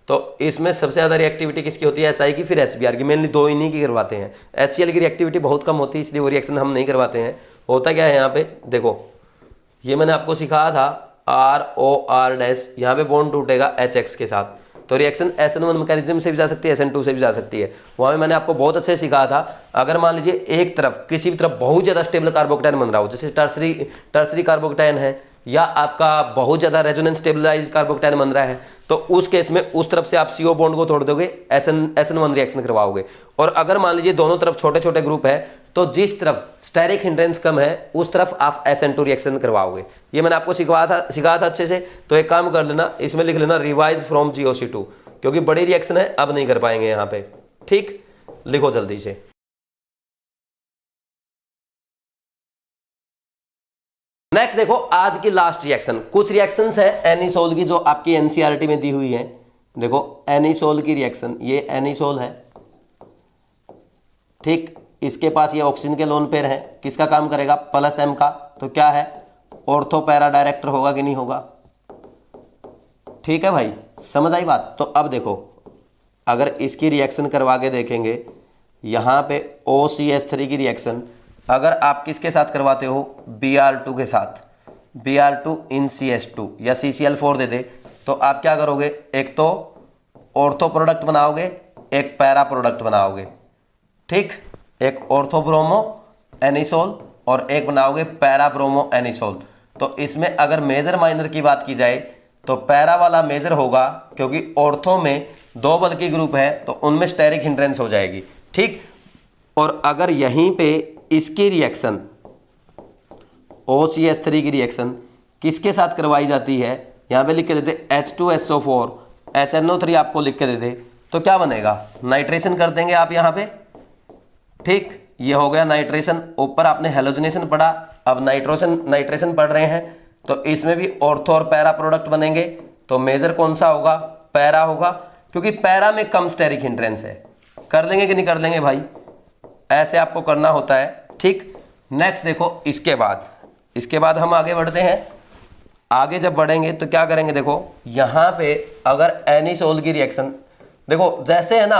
तो इसमें सबसे ज्यादा रिएक्टिविटी किसकी होती है, HI की, फिर HBr की। मेनली दो इन्हीं की करवाते हैं। HCl की रिएक्टिविटी बहुत कम होती है इसलिए वो रिएक्शन हम नहीं करवाते हैं। होता क्या है यहाँ पे, देखो ये मैंने आपको सिखाया था ROR-, यहाँ पे बॉन्ड टूटेगा HX के साथ, तो रिएक्शन SN1 मैकेनिज्म से भी जा सकती है, SN2 से भी जा सकती है। वहां मैंने आपको बहुत अच्छे सिखाया था, अगर मान लीजिए एक तरफ किसी भी तरफ बहुत ज्यादा स्टेबल कार्बोकेटायन बन रहा हो, जैसे टर्सरी कार्बोकेटायन है या आपका बहुत ज्यादा रेजोनेंस स्टेबलाइज कार्बोकेटायन बन रहा है, तो उस केस में उस तरफ से आप CO बॉन्ड को तोड़ दोगे, SN1 रिएक्शन करवाओगे। और अगर मान लीजिए दोनों तरफ छोटे छोटे ग्रुप है तो जिस तरफ स्टेरिक हिंड्रेंस कम है उस तरफ आप SN2 रिएक्शन करवाओगे। ये मैंने आपको सिखाया था अच्छे से। तो एक काम कर लेना, इसमें लिख लेना रिवाइज फ्रॉम GOC2, क्योंकि बड़ी रिएक्शन है, अब नहीं कर पाएंगे यहाँ पे। ठीक, लिखो जल्दी से। नेक्स्ट देखो आज की लास्ट रिएक्शन, कुछ रिएक्शंस है एनिसोल की जो आपकी NCERT में दी हुई है। देखो एनिसोल की रिएक्शन, ये एनिसोल है। ठीक, इसके पास ये ऑक्सीजन के लोन पेयर है, किसका काम करेगा, +M का। तो क्या है, ऑर्थो पैरा डायरेक्टर होगा कि नहीं होगा। ठीक है भाई, समझ आई बात। तो अब देखो अगर इसकी रिएक्शन करवा के देखेंगे, यहाँ पे OCH3 की रिएक्शन अगर आप किसके साथ करवाते हो, Br2 के साथ, Br2 इन CH2 या CCl4 दे दे, तो आप क्या करोगे, एक तो ऑर्थो प्रोडक्ट बनाओगे, एक पैरा प्रोडक्ट बनाओगे। ठीक, एक ऑर्थो ब्रोमो एनिसोल और एक बनाओगे पैरा ब्रोमो एनिसोल। तो इसमें अगर मेजर माइनर की बात की जाए तो पैरा वाला मेजर होगा, क्योंकि ऑर्थो में दो बल्कि ग्रुप है तो उनमें स्टेरिक हिंड्रेंस हो जाएगी। ठीक, और अगर यहीं पे इसकी रिएक्शन OCH3 की रिएक्शन किसके साथ करवाई जाती है, यहां पे लिख के देते H2SO4 HNO3 आपको लिख के दे दे, तो क्या बनेगा, नाइट्रेशन कर देंगे आप यहां पे। ठीक, ये हो गया नाइट्रेशन। ऊपर आपने हेलोजनेशन पढ़ा, अब नाइट्रेशन पढ़ रहे हैं, तो इसमें भी ऑर्थो और पैरा प्रोडक्ट बनेंगे। तो मेजर कौन सा होगा, पैरा होगा, क्योंकि पैरा में कम स्टेरिक हिंड्रेंस है। कर लेंगे कि नहीं कर लेंगे भाई, ऐसे आपको करना होता है। ठीक, नेक्स्ट देखो इसके बाद इसके बाद हम आगे बढ़ते हैं। आगे जब बढ़ेंगे तो क्या करेंगे, देखो यहां पे अगर एनिसोल की रिएक्शन देखो, जैसे है ना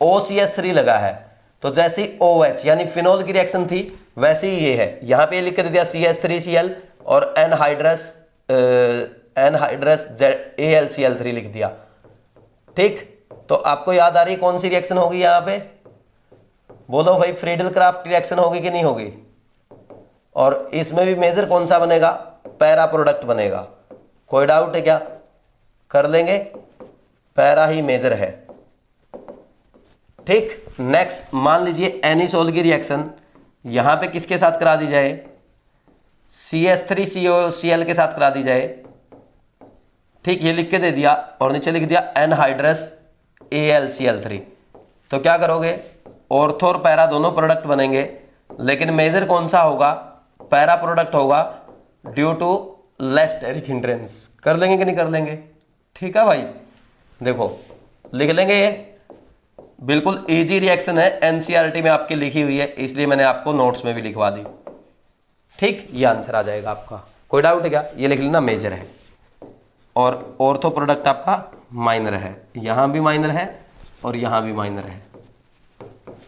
OCH3 लगा है, तो जैसी OH यानी फिनोल की रिएक्शन थी वैसे ही ये है। यहां पे लिख के दे दिया CH3Cl और एनहाइड्रस AlCl3 लिख दिया। ठीक, तो आपको याद आ रही है कौन सी रिएक्शन होगी यहां पे, बोलो भाई, फ्रीडल क्राफ्ट रिएक्शन होगी कि नहीं होगी। और इसमें भी मेजर कौन सा बनेगा, पैरा प्रोडक्ट बनेगा। कोई डाउट है क्या, कर लेंगे, पैरा ही मेजर है। ठीक, नेक्स्ट मान लीजिए एनिसोल की रिएक्शन यहां पे किसके साथ करा दी जाए, CH3COCl के साथ करा दी जाए। ठीक, ये लिख के दे दिया और नीचे लिख दिया एनहाइड्रस AlCl3। तो क्या करोगे, ऑर्थो और पैरा दोनों प्रोडक्ट बनेंगे, लेकिन मेजर कौन सा होगा, पैरा प्रोडक्ट होगा due to less steric hindrance. कर लेंगे कि नहीं कर लेंगे। ठीक है भाई, देखो लिख लेंगे, ये बिल्कुल इजी रिएक्शन है, एनसीईआरटी में आपकी लिखी हुई है, इसलिए मैंने आपको नोट्स में भी लिखवा दी। ठीक, ये आंसर आ जाएगा आपका। कोई डाउट है क्या, ये लिख लेना मेजर है और ऑर्थो प्रोडक्ट आपका माइनर है, यहां भी माइनर है और यहां भी माइनर है।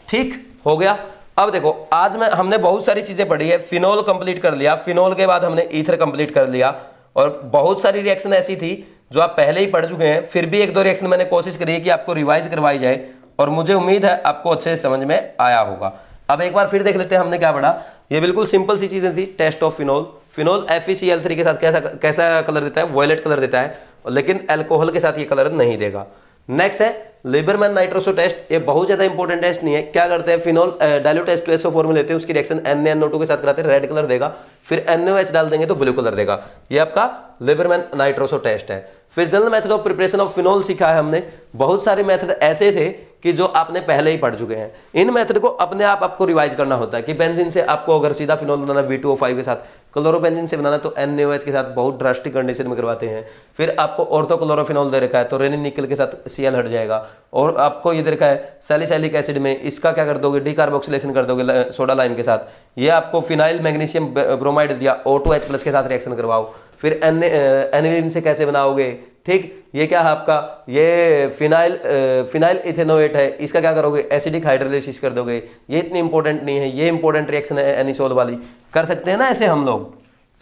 ठीक हो गया। अब देखो आज में हमने बहुत सारी चीजें पढ़ी है। फिनोल कंप्लीट कर लिया, फिनोल के बाद हमने ईथर कंप्लीट कर लिया, और बहुत सारी रिएक्शन ऐसी थी जो आप पहले ही पढ़ चुके हैं, फिर भी एक दो रिएक्शन मैंने कोशिश करी है कि आपको रिवाइज करवाई जाए, और मुझे उम्मीद है आपको अच्छे से समझ में आया होगा। अब एक बार फिर देख लेते हैं हमने क्या पढ़ा। ये बिल्कुल सिंपल सी चीजें थी। Test of phenol, phenol FeCl3 के साथ कैसा कलर देता है, वॉयलेट कलर देता है, लेकिन अल्कोहल के साथ ये कलर नहीं देगा। नेक्स्ट है लिबरमैन नाइट्रोसो टेस्ट। ये बहुत ज्यादा इंपॉर्टेंट टेस्ट नहीं है। क्या करते हैं, फिनोल डाइल्यूट H2SO4 में लेते हैं, उसकी रिएक्शन NaNO2 के साथ कराते हैं, रेड कलर देगा, फिर NaOH डाल देंगे तो ब्लू कलर देगा। ये आपका लिबरमैन नाइट्रोसो टेस्ट है। फिर general method of preparation of phenol सीखा है हमने। बहुत सारे मेथड ऐसे थे कि जो आपने पहले ही पढ़ चुके हैं। इन मेथड को अपने आप आपको रिवाइज करना होता है कि बेंजीन से आपको अगर सीधा फिनोल बनाना V2O5 के साथ, क्लोरोबेंजीन से बनाना तो NaOH के साथ बहुत ड्रास्टिक कंडीशन में करवाते हैं। फिर आपको ऑर्थोक्लोरोफिनोल दे रखा है तो रेनिन निकल के साथ Cl हट जाएगा। और आपको ये दे रखा है सैलिसाइलिक एसिड में, इसका क्या कर दोगे, डीकार्बोक्सिलेशन कर दोगे सोडा लाइम के साथ। ये आपको फिनाइल मैग्नीशियम ब्रोमाइड दिया, O2H+ के साथ रिएक्शन करवाओ। फिर एनिलीन से कैसे बनाओगे। ठीक, ये क्या है आपका, ये फिनाइल इथेनोएट है, इसका क्या करोगे, एसिडिक हाइड्रोलाइसिस कर दोगे। ये इतनी इंपॉर्टेंट नहीं है, ये इंपॉर्टेंट रिएक्शन है एनिसोल वाली, कर सकते हैं ना ऐसे हम लोग।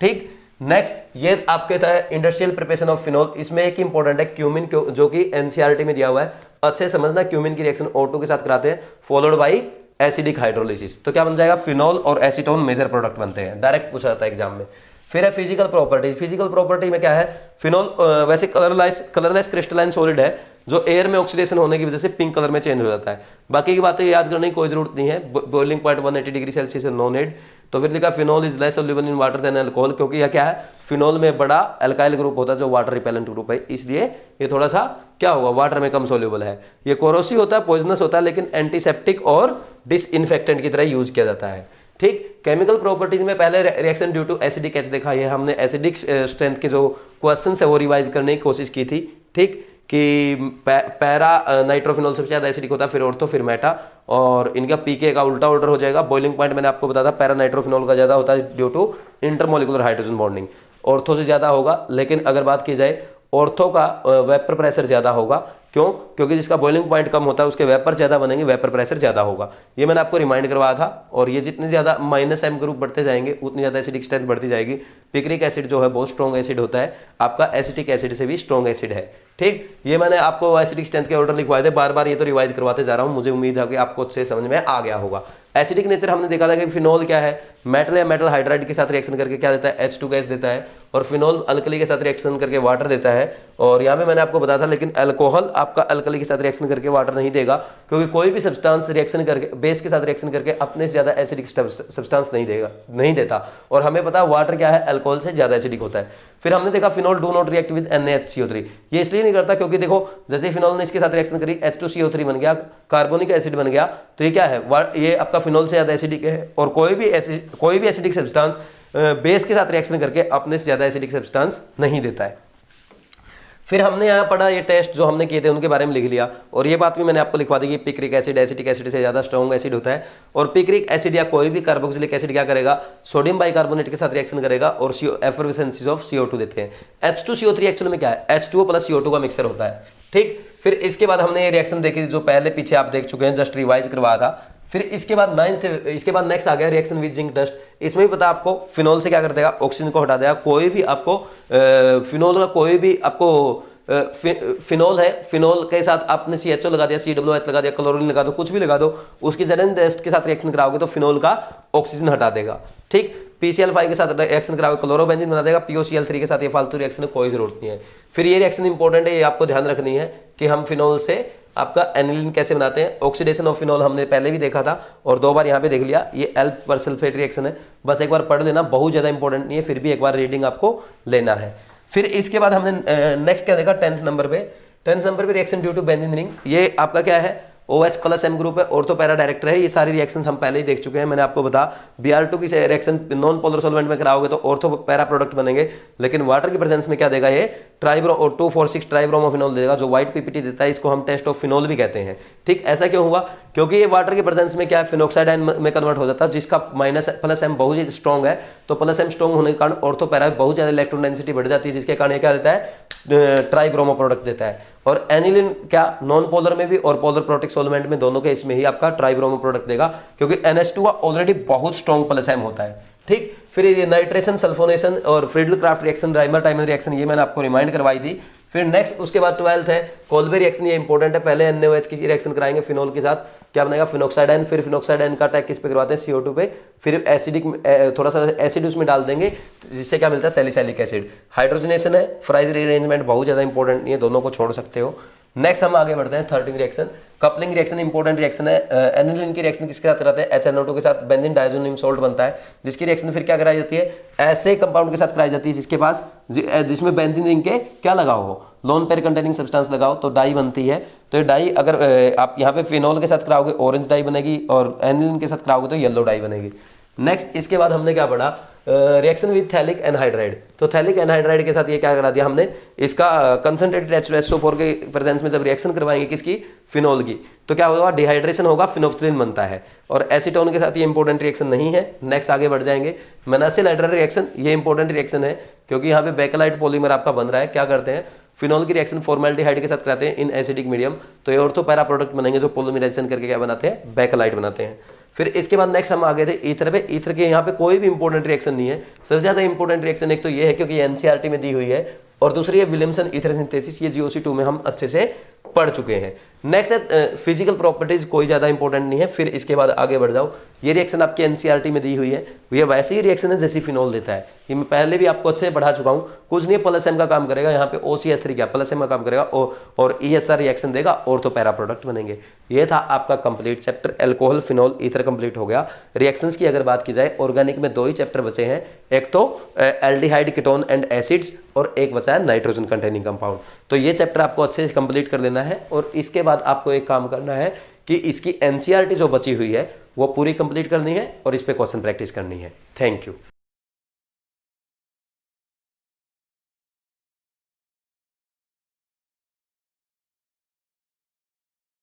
ठीक, नेक्स्ट ये आपके था इंडस्ट्रियल प्रिपरेशन ऑफ फिनोल। इसमें एक इंपॉर्टेंट है क्यूमिन, जो कि एनसीईआरटी में दिया हुआ है, अच्छे समझना। क्यूमिन की रिएक्शन O2 के साथ कराते हैं, फॉलोड बाई एसिडिक हाइड्रोलाइसिस। तो क्या बन जाएगा, फिनोल और एसीटोन मेजर प्रोडक्ट बनते हैं, डायरेक्ट पूछा जाता है एग्जाम में। फिर है फिजिकल प्रॉपर्टी। फिजिकल प्रॉपर्टी में क्या है, फिनोल वैसे कलरलेस क्रिस्टलाइन सॉलिड है, जो एयर में ऑक्सीडेशन होने की वजह से पिंक कलर में चेंज हो जाता है। बाकी की बातें याद करने की कोई जरूरत नहीं है। Boiling point 180 degree Celsius no need. तो फिर लिखा phenol is less soluble in water than alcohol, क्योंकि यह क्या है, फिनोल में बड़ा अल्काइल ग्रुप होता है जो वाटर रिपेलेंट ग्रुप है, इसलिए ये थोड़ा सा क्या होगा, वाटर में कम सोल्यूबल है। ये कोरोसिव होता है, पॉइजनस होता है, लेकिन एंटीसेप्टिक और डिसइंफेक्टेंट की तरह यूज किया जाता है। ठीक, केमिकल प्रॉपर्टीज में पहले reaction due to acidic H देखा, ये हमने एसिडिक स्ट्रेंथ के जो क्वेश्चन है वो रिवाइज करने की कोशिश की थी। ठीक, कि पैरा नाइट्रोफिनोल सबसे ज्यादा एसिडिक होता है, फिर ऑर्थो, फिर मेटा, और इनका पीके का उल्टा ऑर्डर हो जाएगा। बॉइलिंग पॉइंट मैंने आपको बताया था, पैरा नाइट्रोफिनोल का ज्यादा होता है due to intermolecular hydrogen bonding, ortho से ज्यादा होगा। लेकिन अगर बात की जाए ऑर्थो का वेपर प्रेशर ज्यादा होगा, क्यों, क्योंकि जिसका बॉइलिंग पॉइंट कम होता है उसके वेपर ज्यादा बनेंगे, वेपर प्रेशर ज्यादा होगा। ये मैंने आपको रिमाइंड करवाया था। और ये जितने ज्यादा -M ग्रुप बढ़ते जाएंगे उतनी ज्यादा एसिडिक स्ट्रेंथ बढ़ती जाएगी। पिक्रिक एसिड जो है बहुत स्ट्रॉन्ग एसिड होता है, आपका एसिटिक एसिड से भी स्ट्रॉन्ग एसिड है। ठीक, ये मैंने आपको एसिडिक स्ट्रेंथ के ऑर्डर लिखवाए थे, बार बार ये तो रिवाइज करवाते जा रहा हूँ, मुझे उम्मीद है कि आपको अच्छे समझ में आ गया होगा। एसिडिक नेचर हमने देखा था कि फिनोल क्या है, मेटल या मेटल हाइड्राइड के साथ रिएक्शन करके क्या देता है, H2 गैस देता है, और फिनोल अल्कली के साथ रिएक्शन करके वाटर देता है। और यहाँ पे मैंने आपको बताया था, लेकिन अल्कोहल आपका अल्कली के साथ रिएक्शन करके वाटर नहीं देगा, क्योंकि कोई भी सब्सटेंस रिएक्शन करके बेस के साथ रिएक्शन करके अपने से ज्यादा एसिडिक सब्सटेंस नहीं देता। और हमें पता है वाटर क्या है, अल्कोहल से ज्यादा एसिडिक होता है। फिर हमने देखा phenol do not react with NaHCO3। ये इसलिए नहीं करता क्योंकि देखो जैसे फिनोल ने इसके साथ रिएक्शन करी, H2CO3 बन गया, कार्बोनिक एसिड बन गया, तो ये क्या है, ये आपका फिनोल से ज्यादा एसिडिक है। और कोई भी एसिडिक सब्सटेंस बेस के साथ रिएक्शन करके अपने से ज्यादा एसिडिक सब्सटेंस नहीं देता है। फिर हमने यहाँ पढ़ा ये टेस्ट जो हमने किए थे उनके बारे में लिख लिया, और ये बात भी मैंने आपको लिखवा दी कि पिक्रिक एसिड एसिटिक एसिड से ज़्यादा स्ट्रॉन्ग एसिड होता है, और पिक्रिक एसिड या कोई भी कार्बोक्सिलिक एसिड क्या करेगा, सोडियम बाइकार्बोनेट के साथ रिएक्शन करेगा और एफर्वेसेंस ऑफ CO2 देते हैं। H2CO3 एक्चुअली में क्या है, H2O प्लस CO2 का मिक्सर होता है। ठीक, फिर इसके बाद हमने ये रिएक्शन देखी जो पहले पीछे आप देख चुके हैं, जस्ट रिवाइज करवाया था। फिर इसके बाद नेक्स्ट आ गया रिएक्शन विद जिंक डस्ट। इसमें भी पता आपको फिनोल से क्या कर देगा, ऑक्सीजन को हटा देगा। कोई भी आपको फिनोल का कोई भी आपको फिनोल है, फिनोल के साथ आपने CHO लगा दिया, COOH लगा दिया, क्लोरीन लगा दो, कुछ भी लगा दो, उसकी जेडन डस्ट के साथ रिएक्शन कराओगे तो फिनोल का ऑक्सीजन हटा देगा। ठीक, PCl5 के साथ रिएक्शन कराओगे क्लोरोबेंजीन बना देगा, POCl3 के साथ ये फालतू रिएक्शन कोई जरूरत नहीं है। फिर ये रिएक्शन इंपॉर्टेंट है, ये आपको ध्यान रखनी है कि हम फिनोल से आपका एनिलीन कैसे बनाते हैं। ऑक्सीडेशन ऑफ फिनोल हमने पहले भी देखा था और 2 बार यहाँ पे देख लिया। ये एल्प परसल्फेट रिएक्शन है, बस एक बार पढ़ लेना, बहुत ज़्यादा इंपॉर्टेंट नहीं है, फिर भी एक बार रीडिंग आपको लेना है। फिर इसके बाद हमने नेक्स्ट क्या देखा 10th नंबर पे reaction due to benzene ring. ये आपका क्या है, OH प्लस M ग्रुप है, ऑर्थो पैरा डायरेक्टर है। ये सारी रिएक्शंस हम पहले ही देख चुके हैं, मैंने आपको बता Br2 की रिएक्शन नॉन पोलर सॉल्वेंट में कराओगे तो ऑर्थो पैरा प्रोडक्ट बनेंगे, लेकिन वाटर की प्रेजेंस में क्या देगा, ये 2,4,6 ट्राइब्रोमोफिनोल देगा जो व्हाइट PPT देता है। इसको हम टेस्ट ऑफ फिनोल भी कहते हैं। ठीक, ऐसा क्यों हुआ, क्योंकि ये वाटर की प्रेजेंस में क्या है, फिनोक्साइड आयन में कन्वर्ट हो जाता है, जिसका प्लस M बहुत ही स्ट्रॉन्ग है। तो प्लस M स्ट्रॉन्ग होने के कारण ऑर्थो पैरा बहुत ज्यादा इलेक्ट्रॉन डेंसिटी बढ़ जाती है, जिसके कारण क्या देता है, ट्राइब्रोमो प्रोडक्ट देता है। और एनिलीन क्या नॉन पोलर में भी और पोलर प्रोटिक सॉल्वेंट में दोनों के इसमें ही आपका ट्राइब्रोमो प्रोडक्ट देगा, क्योंकि NH2 का ऑलरेडी बहुत स्ट्रॉन्ग प्लस M होता है। ठीक, फिर ये नाइट्रेशन सल्फोनेशन और Friedel craft reaction, Rymer टाइमन reaction, ये मैंने आपको रिमाइंड करवाई थी। फिर नेक्स्ट उसके बाद 12th है कोल्बे रिएक्शन। ये इंपॉर्टेंट है, पहले NaOH की रिएक्शन कराएंगे फिनोल के साथ, क्या बनेगा, फिनोक्साइड आयन। फिर फिनोक्साइड आयन का अटैक किस पे करवाते हैं, CO2 पे। फिर एसिडिक थोड़ा सा एसिड उसमें डाल देंगे, जिससे क्या मिलता है, सैलिसाइलिक एसिड। हाइड्रोजनेशन है, फ्राइज रीअरेंजमेंट बहुत ज्यादा इंपॉर्टेंट नहीं है, दोनों को छोड़ सकते हो। नेक्स्ट हम आगे बढ़ते हैं 13th reaction, coupling reaction important reaction है। एनिलीन की रिएक्शन किसके साथ कराते हैं, HNO2 के साथ बेंजीन डायजोनियम सॉल्ट बनता है, जिसकी रिएक्शन फिर क्या कराई जाती है, ऐसे कंपाउंड के साथ कराई जाती है जिसके पास जिसमें बेंजीन रिंग के क्या लगाओ हो, लोन पेयर कंटेनिंग सब्सटेंस लगाओ तो डाई बनती है। तो ये डाई अगर आप यहाँ पे फिनोल के साथ कराओगे ऑरेंज डाई बनेगी, और एनिलीन के साथ कराओगे तो येलो डाई बनेगी। नेक्स्ट इसके बाद हमने क्या पढ़ा, रिएक्शन विद थैलिक एनहाइड्राइड। तो थैलिक एनहाइड्राइड के साथ ये क्या करा दिया हमने, इसका कंसंट्रेटेड H2SO4 के प्रेजेंस में जब रिएक्शन करवाएंगे किसकी, फिनोल की, तो क्या होगा, डिहाइड्रेशन होगा, फिनोप्थलीन बनता है। और एसीटोन के साथ ये इंपॉर्टेंट रिएक्शन नहीं है। नेक्स्ट आगे बढ़ जाएंगे, मेनासिल हाइड्राइड रिएक्शन, ये इंपॉर्टेंट रिएक्शन है क्योंकि यहाँ पे बेकेलाइट पॉलीमर आपका बन रहा है। क्या करते हैं, फिनोल की रिएक्शन फॉर्मेल्डिहाइड के साथ कराते हैं इन एसिडिक मीडियम, तो ये ऑर्थो पैरा प्रोडक्ट बनेंगे जो पॉलीमराइजेशन करके क्या बनाते हैं, बेकेलाइट बनाते हैं। फिर इसके बाद नेक्स्ट हम आ गए थे ईथर पे। ईथर के यहाँ पे कोई भी इंपॉर्टेंट रिएक्शन नहीं है। सबसे ज्यादा इंपॉर्टेंट रिएक्शन एक तो ये है क्योंकि ये NCERT में दी हुई है, और दूसरी है विलियमसन ईथर सिंथेसिस, ये GOC2 में हम अच्छे से पढ़ चुके हैं। नेक्स्ट है फिजिकल प्रॉपर्टीज, कोई ज्यादा इंपॉर्टेंट नहीं है। फिर इसके बाद आगे बढ़ जाओ, ये रिएक्शन आपकी NCERT में दी हुई है, ये वैसी ही रिएक्शन है जैसी फिनोल देता है। ये मैं पहले भी आपको अच्छे से पढ़ा चुका हूँ, कुछ नहीं प्लस M का काम करेगा, यहाँ पे OCH3 क्या प्लस M का काम करेगा, और ESR रिएक्शन देगा, ऑर्थो पैरा प्रोडक्ट बनेंगे। ये था आपका complete chapter, alcohol phenol ether complete हो गया। रिएक्शंस की अगर बात की जाए, ऑर्गेनिक में 2 ही चैप्टर बचे हैं, एक तो एल्डिहाइड कीटोन एंड एसिड्स, और एक बचा है नाइट्रोजन कंटेनिंग कंपाउंड। तो ये चैप्टर आपको अच्छे से कंप्लीट कर लेना है, और इसके बाद आपको एक काम करना है कि इसकी NCERT जो बची हुई है वो पूरी कंप्लीट करनी है और इस पे क्वेश्चन प्रैक्टिस करनी है। Thank you.